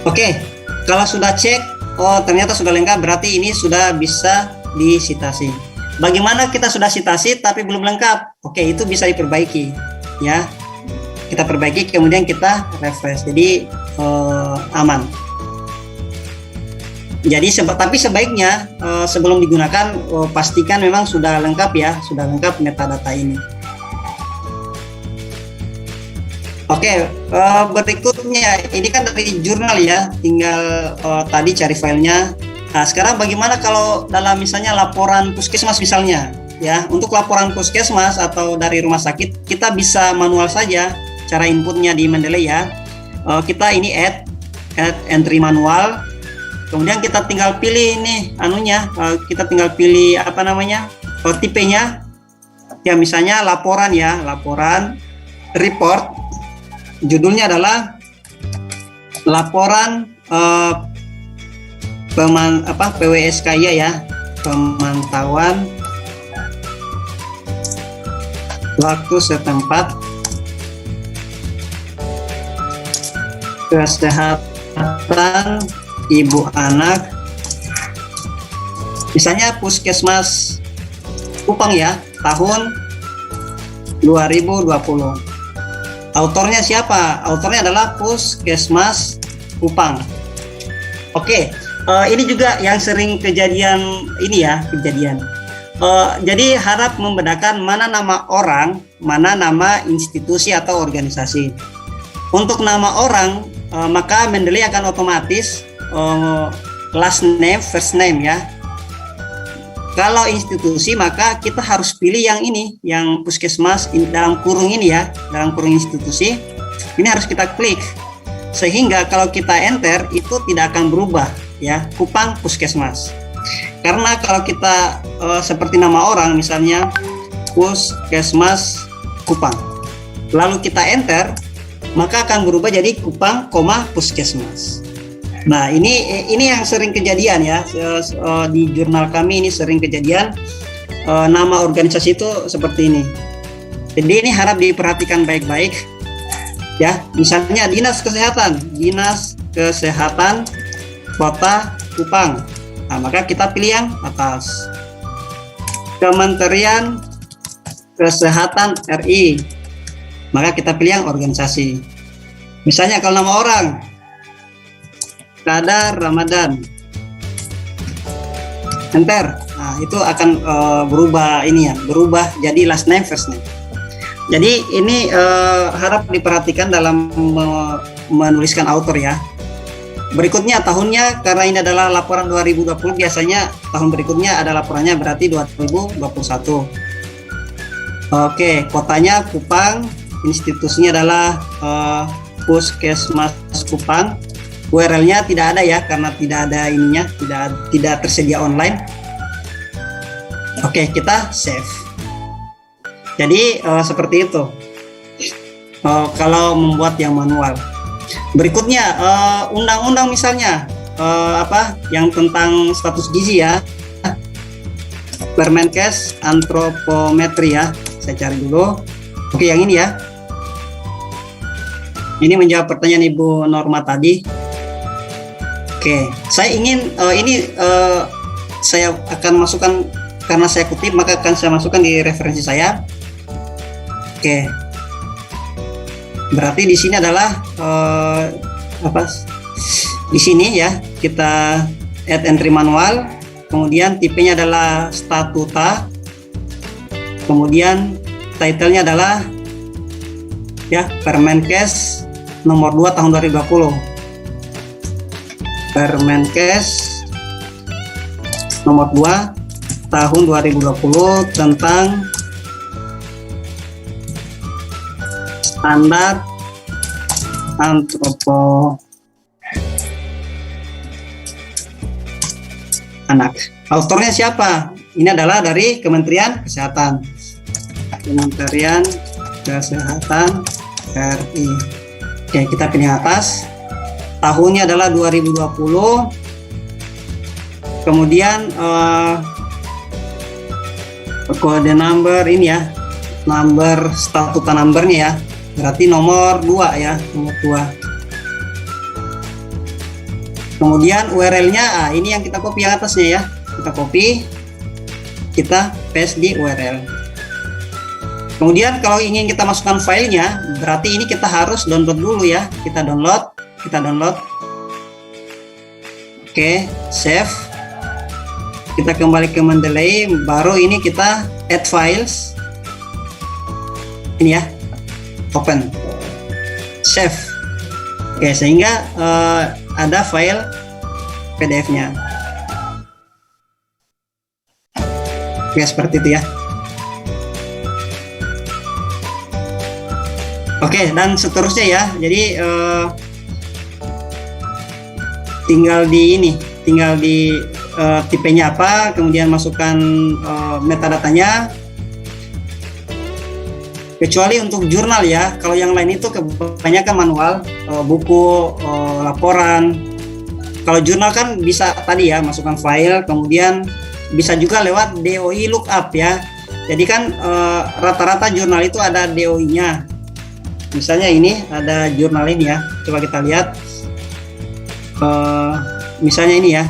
Oke, kalau sudah cek, oh ternyata sudah lengkap, berarti ini sudah bisa disitasi. Bagaimana kita sudah citasi tapi belum lengkap? Oke, itu bisa diperbaiki ya. Kita perbaiki, kemudian kita refresh. Jadi aman. Jadi tapi sebaiknya sebelum digunakan pastikan memang sudah lengkap ya, sudah lengkap metadata ini. Oke, berikutnya ini kan dari jurnal ya, tinggal tadi cari filenya. Nah, sekarang bagaimana kalau dalam misalnya laporan puskesmas misalnya ya, untuk laporan puskesmas atau dari rumah sakit kita bisa manual saja cara inputnya di Mendeley ya. Kita ini add entry manual. Kemudian kita tinggal pilih ini kita tinggal pilih tipenya ya, misalnya laporan ya, laporan report, judulnya adalah laporan PWSKY ya, pemantauan waktu setempat kesehatan ibu anak, misalnya Puskesmas Kupang ya, tahun 2020. Autornya siapa? Autornya adalah Puskesmas Kupang. Oke, ini juga yang sering kejadian ini ya, jadi harap membedakan mana nama orang, mana nama institusi atau organisasi. Untuk nama orang, maka Mendeley akan otomatis last name, first name ya. Kalau institusi maka kita harus pilih yang ini, yang puskesmas dalam kurung ini ya, dalam kurung institusi. Ini harus kita klik sehingga kalau kita enter itu tidak akan berubah ya, Kupang Puskesmas. Karena kalau kita seperti nama orang misalnya Puskesmas Kupang, lalu kita enter, maka akan berubah jadi Kupang, Puskesmas. Nah, ini yang sering kejadian ya, di jurnal kami ini sering kejadian nama organisasi itu seperti ini. Jadi ini harap diperhatikan baik-baik ya. Misalnya Dinas Kesehatan Kota Kupang. Nah, maka kita pilih yang atas. Kementerian Kesehatan RI. Maka kita pilih yang organisasi. Misalnya kalau nama orang Kadar Ramadan, enter. Nah, itu akan berubah ini ya, berubah jadi last name first name. Jadi ini harap diperhatikan dalam menuliskan author ya. Berikutnya tahunnya, karena ini adalah laporan 2020, biasanya tahun berikutnya ada laporannya berarti 2021. Oke, kotanya Kupang, institusinya adalah Puskesmas Kupang. URL-nya tidak ada ya, karena tidak ada ininya, tidak tersedia online. Oke, kita save. Jadi seperti itu. Kalau membuat yang manual. Berikutnya undang-undang misalnya yang tentang status gizi ya. Permenkes antropometri ya. Saya cari dulu. Oke, yang ini ya. Ini menjawab pertanyaan Ibu Norma tadi. Oke, saya ingin saya akan masukkan, karena saya kutip maka akan saya masukkan di referensi saya. Oke, berarti di sini adalah di sini ya kita add entry manual, kemudian tipenya adalah statuta, kemudian title-nya adalah ya Permenkes nomor 2 tahun 2020. Permenkes nomor 2 tahun 2020 tentang standar antropo anak. Autornya siapa? Ini adalah dari Kementerian Kesehatan. Kementerian Kesehatan RI. Oke, kita pilih atas. Tahunnya adalah 2020. Kemudian kode number ini ya, number statuta numbernya ya, berarti nomor 2 ya, nomor 2. Kemudian URL-nya, ini yang kita copy yang atasnya ya, kita copy, kita paste di URL. Kemudian kalau ingin kita masukkan filenya, berarti ini kita harus download dulu ya, kita download. Oke, save. Kita kembali ke Mendeley, baru ini kita add files. Ini ya, open, save. Oke, sehingga ada file PDF-nya. Oke, seperti itu ya. Oke, dan seterusnya ya. Jadi tinggal di tipenya apa, kemudian masukkan metadatanya. Kecuali untuk jurnal ya, kalau yang lain itu kebanyakan manual, buku, laporan. Kalau jurnal kan bisa tadi ya, masukkan file, kemudian bisa juga lewat DOI lookup ya. Jadi kan rata-rata jurnal itu ada DOI-nya. Misalnya ini ada jurnal ini ya, coba kita lihat. Misalnya ini ya,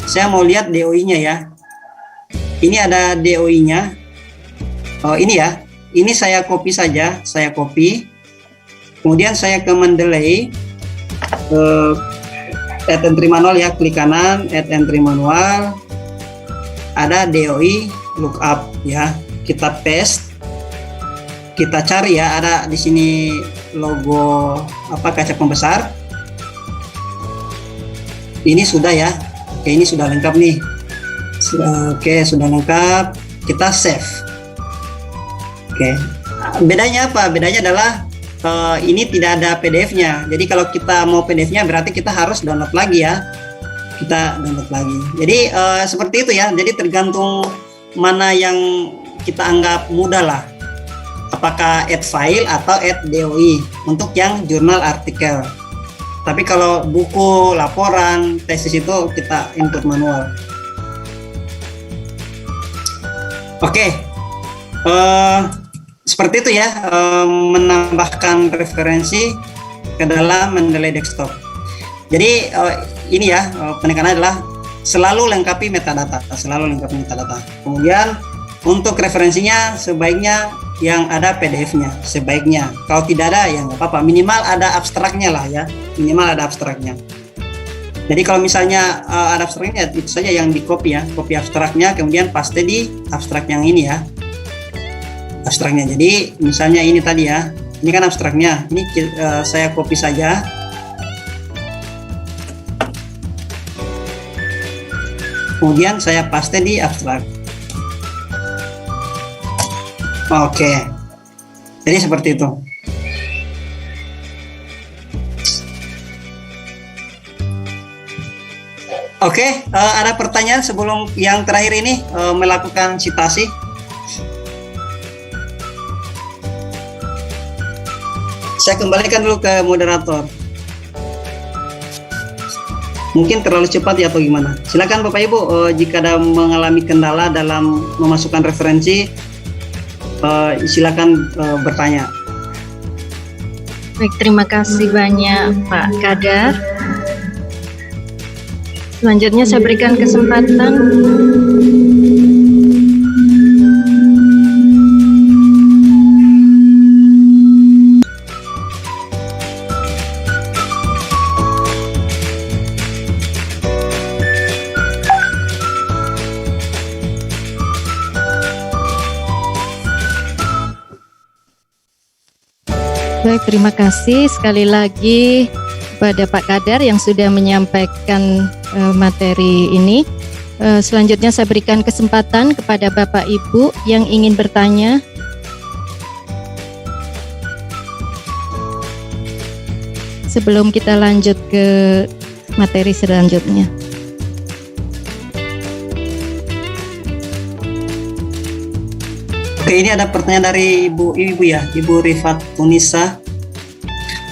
saya mau lihat DOI-nya ya. Ini ada DOI-nya. Ini ya, ini saya copy saja, saya copy. Kemudian saya ke Mendeley, add entry manual ya, klik kanan, add entry manual. Ada DOI lookup ya, kita paste. Kita cari ya, ada di sini logo kaca pembesar. Ini sudah ya. Oke, ini sudah lengkap nih. Sudah lengkap. Kita save. Oke. Bedanya apa? Bedanya adalah ini tidak ada PDF-nya. Jadi kalau kita mau PDF-nya berarti kita harus download lagi ya. Kita download lagi. Jadi seperti itu ya. Jadi tergantung mana yang kita anggap mudah lah. Apakah add file atau add DOI untuk yang jurnal artikel. Tapi kalau buku, laporan, tesis itu kita input manual. Oke. Seperti itu ya, menambahkan referensi ke dalam Mendeley Desktop. Jadi ini ya, penekanan adalah selalu lengkapi metadata, Kemudian untuk referensinya sebaiknya yang ada PDF-nya, sebaiknya. Kalau tidak ada ya nggak apa-apa, minimal ada abstraknya lah ya, Jadi kalau misalnya ada abstraknya, itu saja yang di copy ya, copy abstraknya, kemudian paste di abstrak yang ini ya. Abstraknya. Jadi misalnya ini tadi ya, ini kan abstraknya. Ini saya copy saja. Kemudian saya paste di abstrak. Oke. Jadi seperti itu. Oke, ada pertanyaan sebelum yang terakhir ini melakukan citasi? Saya kembalikan dulu ke moderator. Mungkin terlalu cepat ya atau gimana? Silakan Bapak Ibu, jika ada mengalami kendala dalam memasukkan referensi, silakan bertanya. Baik, terima kasih banyak Pak Kadar. Selanjutnya saya berikan kesempatan Baik, terima kasih sekali lagi kepada Pak Kadar yang sudah menyampaikan materi ini. Selanjutnya saya berikan kesempatan kepada Bapak Ibu yang ingin bertanya. Sebelum kita lanjut ke materi selanjutnya. Oke, ini ada pertanyaan dari Ibu ya, Ibu Rifat Tunisa.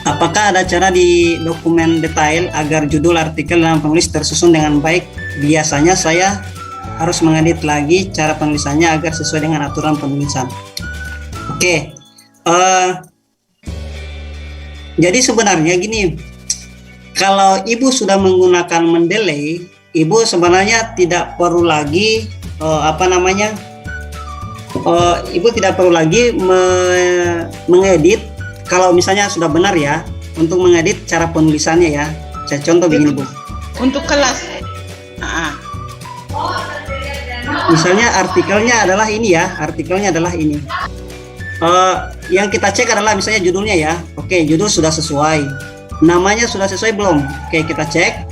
Apakah ada cara di dokumen detail agar judul artikel dan penulis tersusun dengan baik? Biasanya saya harus mengedit lagi cara penulisannya agar sesuai dengan aturan penulisan. Oke, jadi sebenarnya gini, kalau Ibu sudah menggunakan Mendeley, Ibu sebenarnya tidak perlu lagi Ibu tidak perlu lagi mengedit. Kalau misalnya sudah benar ya, untuk mengedit cara penulisannya ya. Saya contoh begini Bu. Untuk kelas. Misalnya artikelnya adalah ini ya, yang kita cek adalah misalnya judulnya ya. Oke, judul sudah sesuai. Namanya sudah sesuai belum? Oke, kita cek.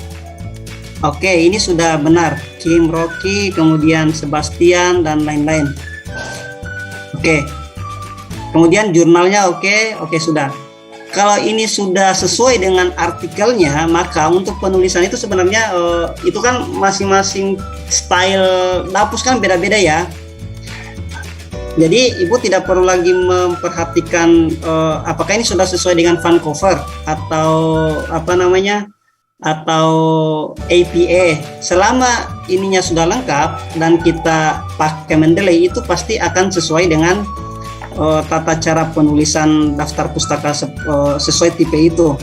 Oke, ini sudah benar. Kim, Rocky, kemudian Sebastian dan lain-lain. Oke. Kemudian jurnalnya oke sudah. Kalau ini sudah sesuai dengan artikelnya, maka untuk penulisan itu sebenarnya itu kan masing-masing style dapus kan beda-beda ya. Jadi Ibu tidak perlu lagi memperhatikan apakah ini sudah sesuai dengan font cover atau atau APA. Selama ininya sudah lengkap dan kita pakai Mendeley, itu pasti akan sesuai dengan tata cara penulisan daftar pustaka sesuai tipe itu.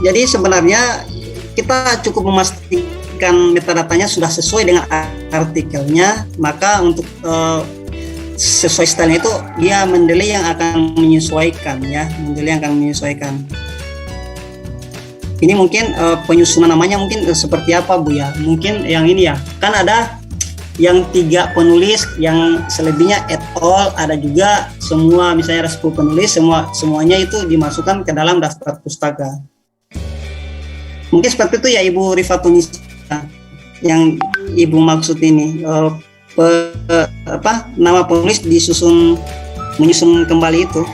Jadi sebenarnya kita cukup memastikan metadatanya sudah sesuai dengan artikelnya, maka untuk sesuai stylenya itu dia Mendeley yang akan menyesuaikan ya, Ini mungkin penyusunan namanya mungkin seperti apa Bu ya? Mungkin yang ini ya, kan ada yang 3 penulis, yang selebihnya et al, ada juga semua, misalnya ada 10 penulis, semuanya itu dimasukkan ke dalam daftar pustaka. Mungkin seperti itu ya Ibu Rifatunisa yang Ibu maksud ini. Nama penulis menyusun kembali itu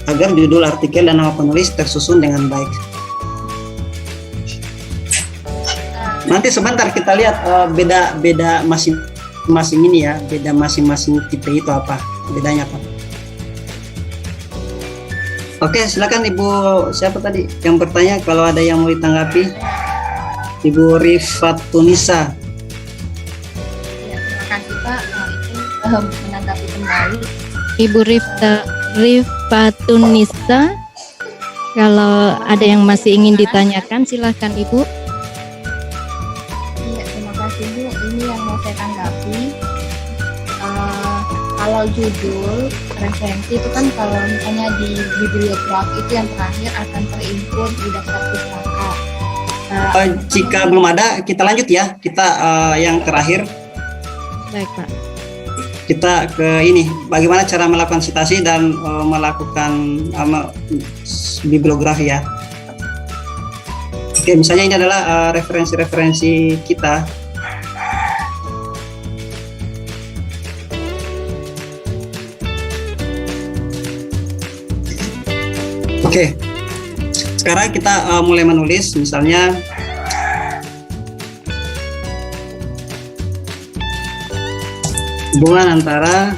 agar judul artikel dan nama penulis tersusun dengan baik. Nanti sebentar kita lihat beda masing-masing ini ya, beda masing-masing tipe itu apa bedanya apa. Oke, silakan Ibu, siapa tadi yang bertanya, kalau ada yang mau ditanggapi? Ibu Rifatunisa. Ya, terima kasih Pak. Itu menanggapi kembali. Ibu Rifatunisa, kalau ada yang masih ingin ditanyakan silahkan Ibu. Iya, terima kasih Bu. Ini yang mau saya tanggapi. Kalau judul referensi itu kan kalau misalnya di bibliografi itu yang terakhir akan terinput di daftar pustaka. Jika belum ada, kita lanjut ya. Kita yang terakhir. Baik Pak. Kita ke ini, bagaimana cara melakukan citasi dan melakukan bibliografi ya. Oke, misalnya ini adalah referensi-referensi kita. Oke, sekarang kita mulai menulis, misalnya hubungan antara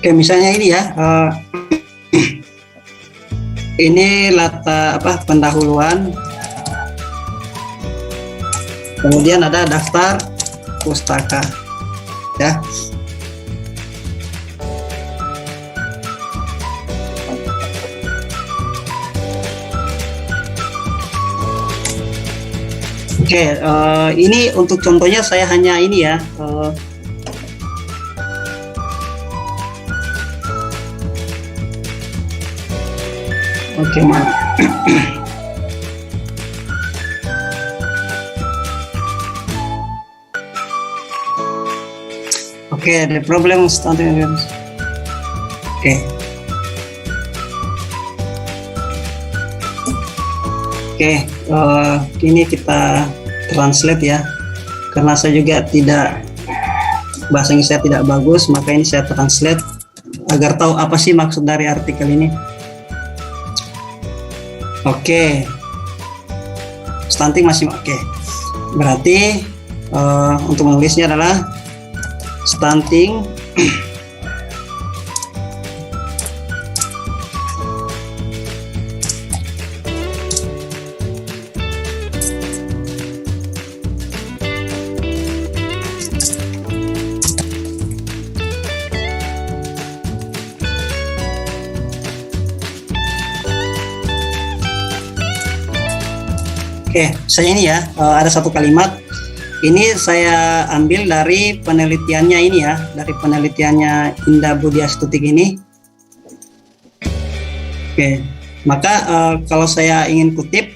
misalnya ini ya, ini pendahuluan, kemudian ada daftar pustaka ya. Oke, ini untuk contohnya saya hanya ini ya, oke, maaf. Oke, the problem starting again. Oke, ini kita translate ya, karena saya juga bahasa Inggris saya tidak bagus, maka ini saya translate agar tahu apa sih maksud dari artikel ini. Oke, stunting masih oke. Berarti untuk menulisnya adalah stunting Oke, saya ini ya, ada satu kalimat. Ini saya ambil dari penelitiannya ini ya, dari penelitiannya Indah Budiastutik ini. Oke, maka kalau saya ingin kutip,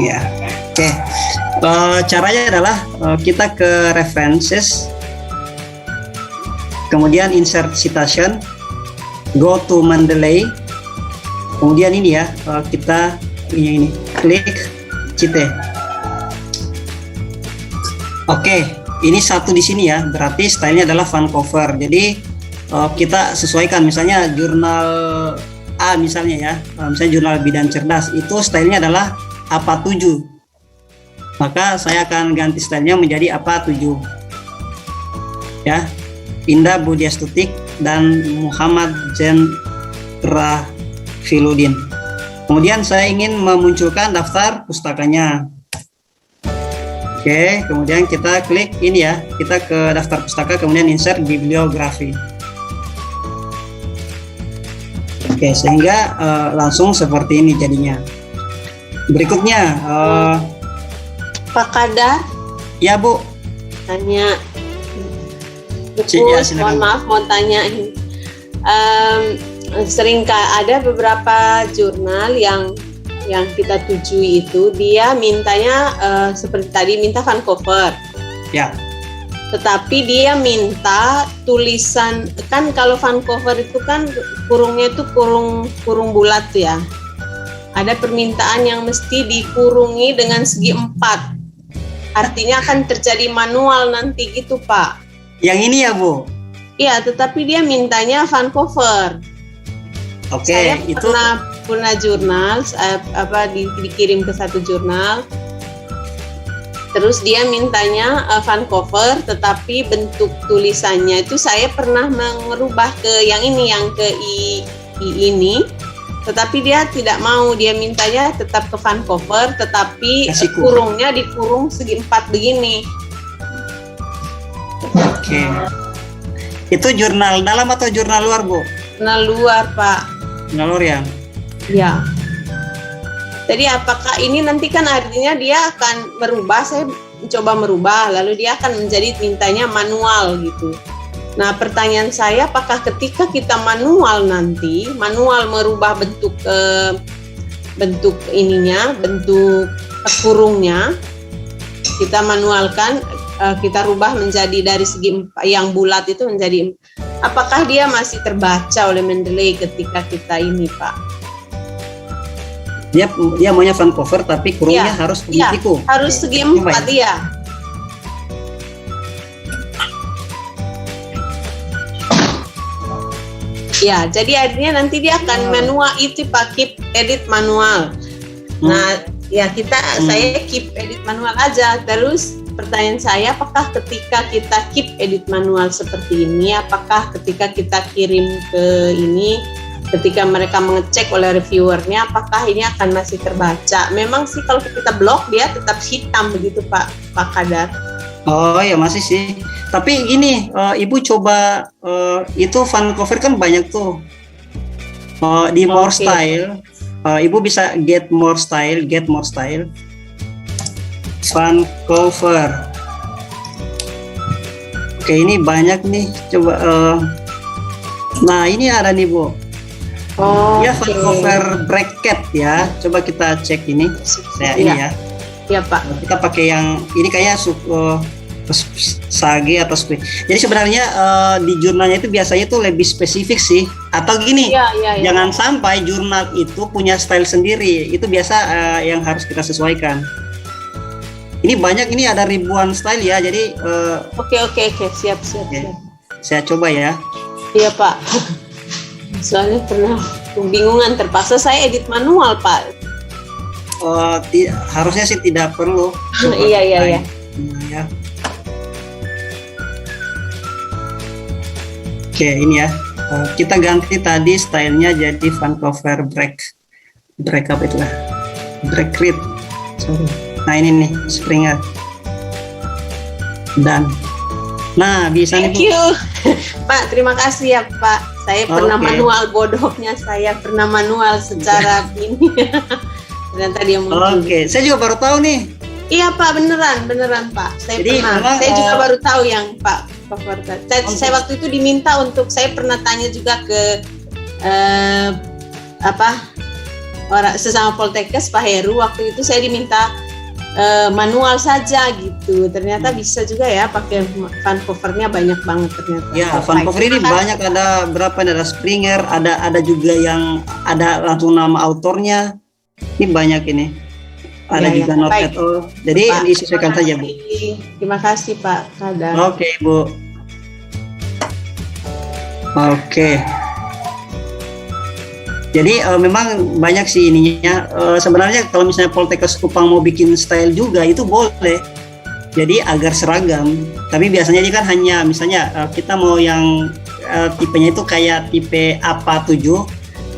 ya. Oke, caranya adalah kita ke references, kemudian insert citation, go to Mendeley, kemudian ini ya, kita ini klik cite. Oke, ini satu di sini ya, berarti stylenya adalah Vancouver. Jadi kita sesuaikan, misalnya jurnal A misalnya ya, misalnya jurnal Bidan Cerdas, itu stylenya adalah APA7, maka saya akan ganti stylenya menjadi APA7 ya. Indah Budiastutik dan Muhammad Filudin. Kemudian saya ingin memunculkan daftar pustakanya. Oke, kemudian kita klik ini ya, kita ke daftar pustaka, kemudian insert bibliografi. Oke, sehingga langsung seperti ini jadinya. Berikutnya, Pak Kadar, ya Bu. tanya. Ya, Betul, silakan. mohon maaf mau tanya ini. Sering ada beberapa jurnal yang kita tujui itu dia mintanya seperti tadi minta fan cover. Ya. Tetapi dia minta tulisan, kan kalau fan cover itu kan kurungnya itu kurung bulat ya. Ada permintaan yang mesti dikurungi dengan segi 4. Artinya akan terjadi manual nanti gitu Pak. Yang ini ya Bu. Iya, tetapi dia mintanya fan cover. Oke, Saya itu pernah jurnal dikirim ke satu jurnal. Terus dia mintanya fan cover, tetapi bentuk tulisannya itu saya pernah merubah ke yang ini, yang ke I ini. Tetapi dia tidak mau, dia mintanya tetap ke fan cover, tetapi Kasih kurung. kurungnya dikurung segi 4 begini. oke. Itu jurnal dalam atau jurnal luar Bu? Nah luar Pak. Jurnal luar ya. Ya. Jadi apakah ini nanti kan artinya dia akan merubah, saya coba merubah, lalu dia akan menjadi mintanya manual gitu. Nah pertanyaan saya, apakah ketika kita manual nanti, manual merubah bentuk ininya, bentuk kurungnya, kita manualkan, kita rubah menjadi dari segi yang bulat itu menjadi, apakah dia masih terbaca oleh Mendeley ketika kita ini Pak? Dia maunya fan cover tapi kurungnya Iya, harus iya, begitu. harus segi 4 ya. Ya, jadi artinya nanti dia akan manual itu Pak, keep edit manual. Nah, ya saya keep edit manual aja. Terus pertanyaan saya, apakah ketika kita keep edit manual seperti ini, apakah ketika kita kirim ke ini, ketika mereka mengecek oleh reviewernya, apakah ini akan masih terbaca? Memang sih kalau kita blok dia tetap hitam begitu Pak Kadar. Oh ya masih sih. Tapi gini, Ibu coba itu fan cover kan banyak tuh. Di more style, Ibu bisa get more style, fan cover. Oke, ini banyak nih. Coba. Nah ini ada nih Bu. Ya fan cover bracket ya. Coba kita cek ini. Ini ya. Ya Pak. Kita pakai yang ini kayak sage atau split. Jadi sebenarnya di jurnalnya itu biasanya itu lebih spesifik sih. Atau gini, jangan sampai jurnal itu punya style sendiri. Itu biasa yang harus kita sesuaikan. Ini banyak, ini ada ribuan style ya. Jadi Oke, siap. saya coba ya. Iya Pak. Soalnya pernah kebingungan, terpaksa saya edit manual Pak. Harusnya sih tidak perlu. Iya. Ya. Oke, ini ya. Kita ganti tadi stylenya jadi fan cover break apa itulah? Break read. Sorry. Nah ini nih Springer. Dan nah bisa nih Bu. Thank you. Pak, terima kasih ya Pak. Saya pernah manual, bodohnya saya pernah manual secara ini. Ternyata dia mungkin. Oke, saya juga baru tahu nih. Iya Pak, beneran Pak. Saya Jadi, pernah. memang, Saya juga baru tahu yang Pak cover. Saya waktu itu diminta untuk, saya pernah tanya juga ke orang sesama Poltekkes Pak Heru, waktu itu saya diminta manual saja gitu. Ternyata bisa juga ya pakai fan covernya, banyak banget ternyata. Ya, fan cover ini banyak, ada berapa? Ada Springer, ada juga yang ada langsung nama autornya. Ini banyak ini. Ada juga not at all. Jadi Pak, disesuaikan saja Bu. Terima kasih Pak Kadar. Oke Bu. Oke. Jadi memang banyak sih ininya. Sebenarnya kalau misalnya Poltekkes Kupang mau bikin style juga itu boleh. Jadi agar seragam. Tapi biasanya dia kan hanya misalnya kita mau yang tipenya itu kayak tipe APA 7,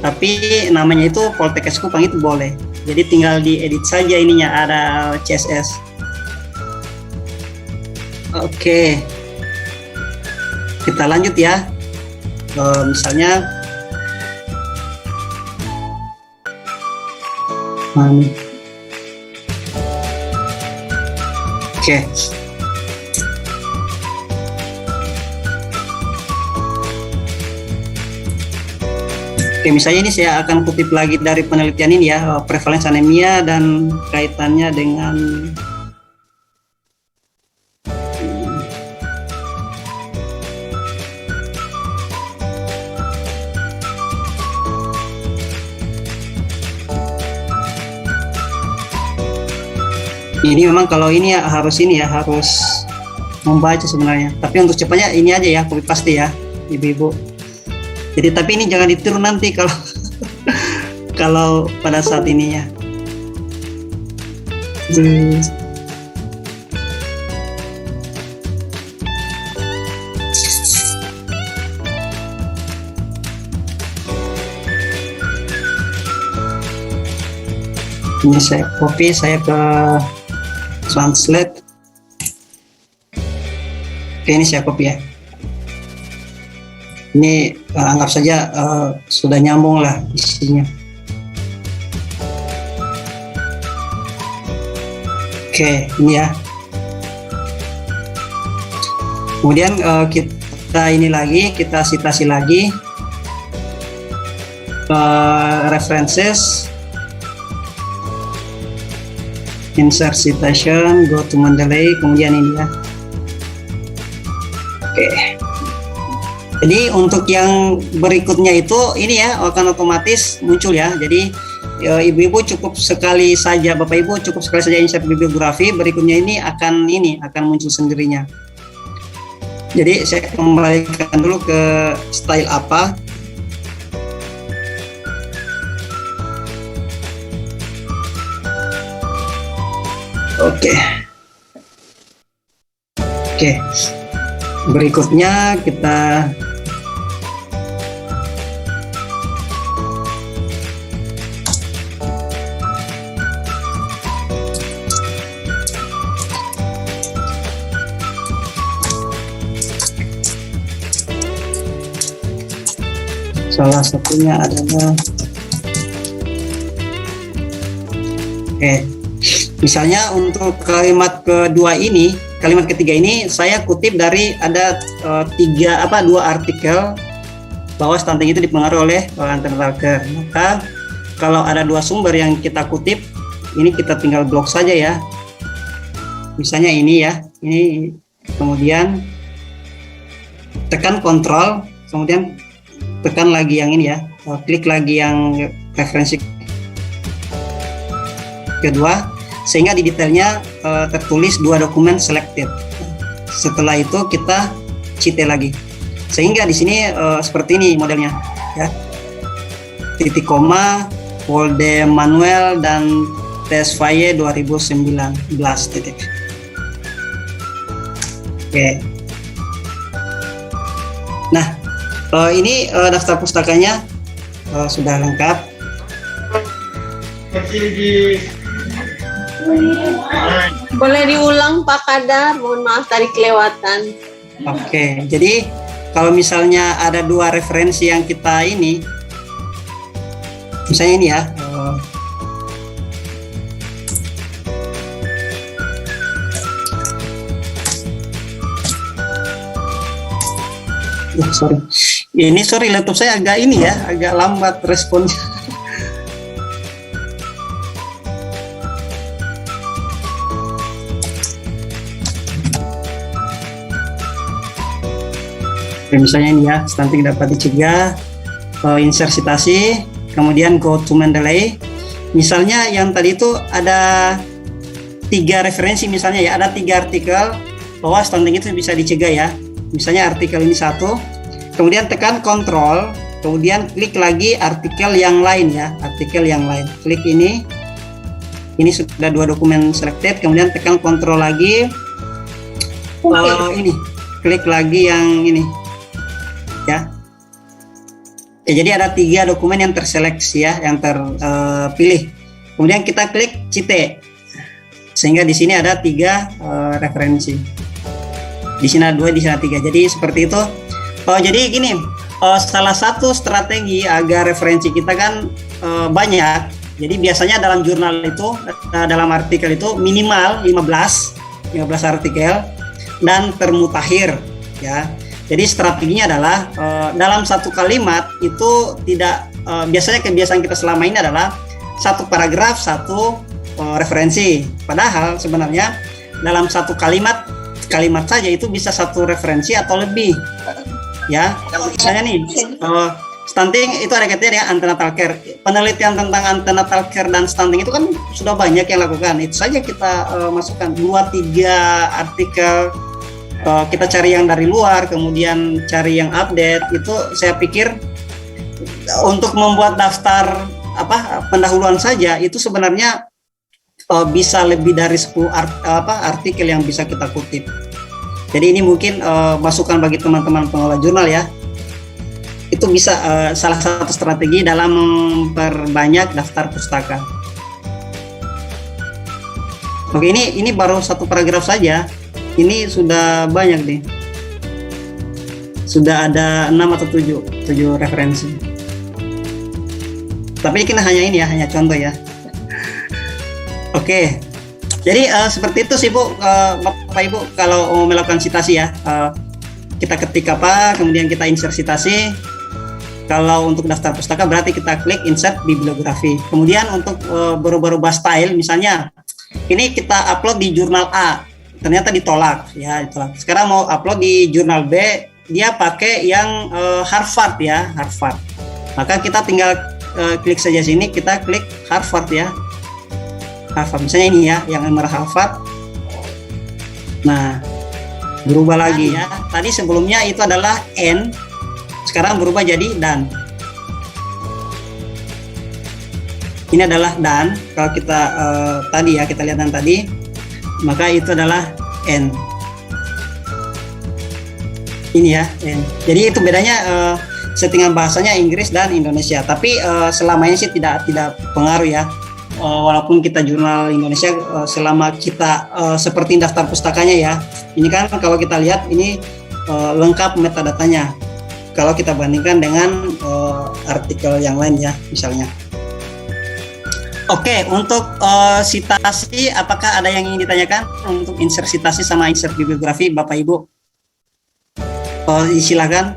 tapi namanya itu Poltekkes Kupang, itu boleh. Jadi tinggal diedit saja ininya, ada CSS. Oke. Kita lanjut ya. Misalnya Oke. Oke, misalnya ini saya akan kutip lagi dari penelitian ini ya, prevalensi anemia dan kaitannya dengan ini. Memang kalau ini ya harus membaca sebenarnya. Tapi untuk cepatnya ini aja ya, copy paste ya, ibu-ibu. Jadi tapi ini jangan ditiru nanti kalau kalau pada saat ini ya. Ini saya copy, saya ke translate. Oke, ini saya copy ya. Ini anggap saja sudah nyambung lah isinya. Oke, ini ya. Kemudian kita ini lagi, kita citasi lagi references, insert citation, go to Mendeley, kemudian ini ya. Oke. Jadi untuk yang berikutnya itu ini ya akan otomatis muncul ya. Jadi ibu-ibu cukup sekali saja, Bapak Ibu cukup sekali saja insert bibliografi, berikutnya ini akan muncul sendirinya. Jadi saya kembalikan dulu ke style apa. Oke. Berikutnya kita salah satunya adalah misalnya untuk kalimat kedua ini, kalimat ketiga ini saya kutip dari ada dua artikel bahwa stunting itu dipengaruhi oleh Unterlager. Maka kalau ada dua sumber yang kita kutip, ini kita tinggal blok saja ya. Misalnya ini ya, ini kemudian tekan kontrol, kemudian tekan lagi yang ini ya, klik lagi yang referensi kedua, sehingga di detailnya tertulis dua dokumen selected. Setelah itu kita cite lagi, sehingga di sini seperti ini modelnya ya, titik koma, Wolde Manuel dan Tesfaye 2019 titik. Oke. Nah, ini daftar pustakanya sudah lengkap. Boleh diulang Pak Kadar, mohon maaf tadi kelewatan. Oke, jadi kalau misalnya ada dua referensi yang kita ini, misalnya ini ya, sorry laptop saya agak ini ya, agak lambat responnya. Misalnya ini ya, stunting dapat dicegah, insert citasi, kemudian go to Mendeley. Misalnya yang tadi itu ada 3 referensi, misalnya ya, ada 3 artikel bahwa stunting itu bisa dicegah ya. Misalnya artikel ini 1, kemudian tekan kontrol, kemudian klik lagi artikel yang lain ya, artikel yang lain. Klik ini sudah 2 dokumen selected, kemudian tekan kontrol lagi, ini, klik lagi yang ini. Ya. Jadi ada 3 dokumen yang terseleksi ya, yang terpilih. Kemudian kita klik cite, sehingga di sini ada 3 referensi. Di sini ada 2, di sini ada 3. Jadi seperti itu. Jadi gini, salah satu strategi agar referensi kita kan banyak, Jadi biasanya dalam jurnal itu, dalam artikel itu minimal 15 artikel dan termutakhir ya. Jadi strateginya adalah dalam satu kalimat itu tidak, biasanya kebiasaan kita selama ini adalah satu paragraf, satu referensi. Padahal sebenarnya dalam satu kalimat saja itu bisa satu referensi atau lebih ya. Misalnya nih stunting itu ada kaitannya dengan antenatal care. Penelitian tentang antenatal care dan stunting itu kan sudah banyak yang lakukan. Itu saja kita masukkan 2-3 artikel, kita cari yang dari luar, kemudian cari yang update. Itu saya pikir untuk membuat daftar pendahuluan saja itu sebenarnya bisa lebih dari 10 artikel yang bisa kita kutip. Jadi ini mungkin masukan bagi teman-teman pengelola jurnal ya. Itu bisa salah satu strategi dalam memperbanyak daftar pustaka. Oke, ini baru satu paragraf saja. Ini sudah banyak nih. Sudah ada 6 atau 7 referensi. Tapi ini hanya ini ya, hanya contoh ya. Oke. Jadi seperti itu sih Bu, Bapak Ibu, kalau mau melakukan citasi ya. Kita ketik apa, kemudian kita insert citasi. Kalau untuk daftar pustaka berarti kita klik insert bibliografi. Kemudian untuk berubah-ubah style, misalnya ini kita upload di jurnal A, ternyata ditolak ya, ditolak. Sekarang mau upload di jurnal B, dia pakai yang Harvard ya, Harvard. Maka kita tinggal klik saja sini, kita klik Harvard ya, Harvard. Misalnya ini ya, yang merah Harvard. Nah, berubah lagi ya. Tadi sebelumnya itu adalah N, sekarang berubah jadi dan. Ini adalah dan. Kalau kita tadi ya, kita lihat dan tadi, maka itu adalah N. Ini ya, N. Jadi itu bedanya settingan bahasanya Inggris dan Indonesia. Tapi selama ini sih tidak pengaruh ya. Walaupun kita jurnal Indonesia, selama kita seperti daftar pustakanya ya. Ini kan kalau kita lihat ini lengkap metadatanya. Kalau kita bandingkan dengan artikel yang lain ya, misalnya. Oke, untuk sitasi, apakah ada yang ingin ditanyakan untuk insert sitasi sama insert bibliografi, Bapak Ibu? Silakan.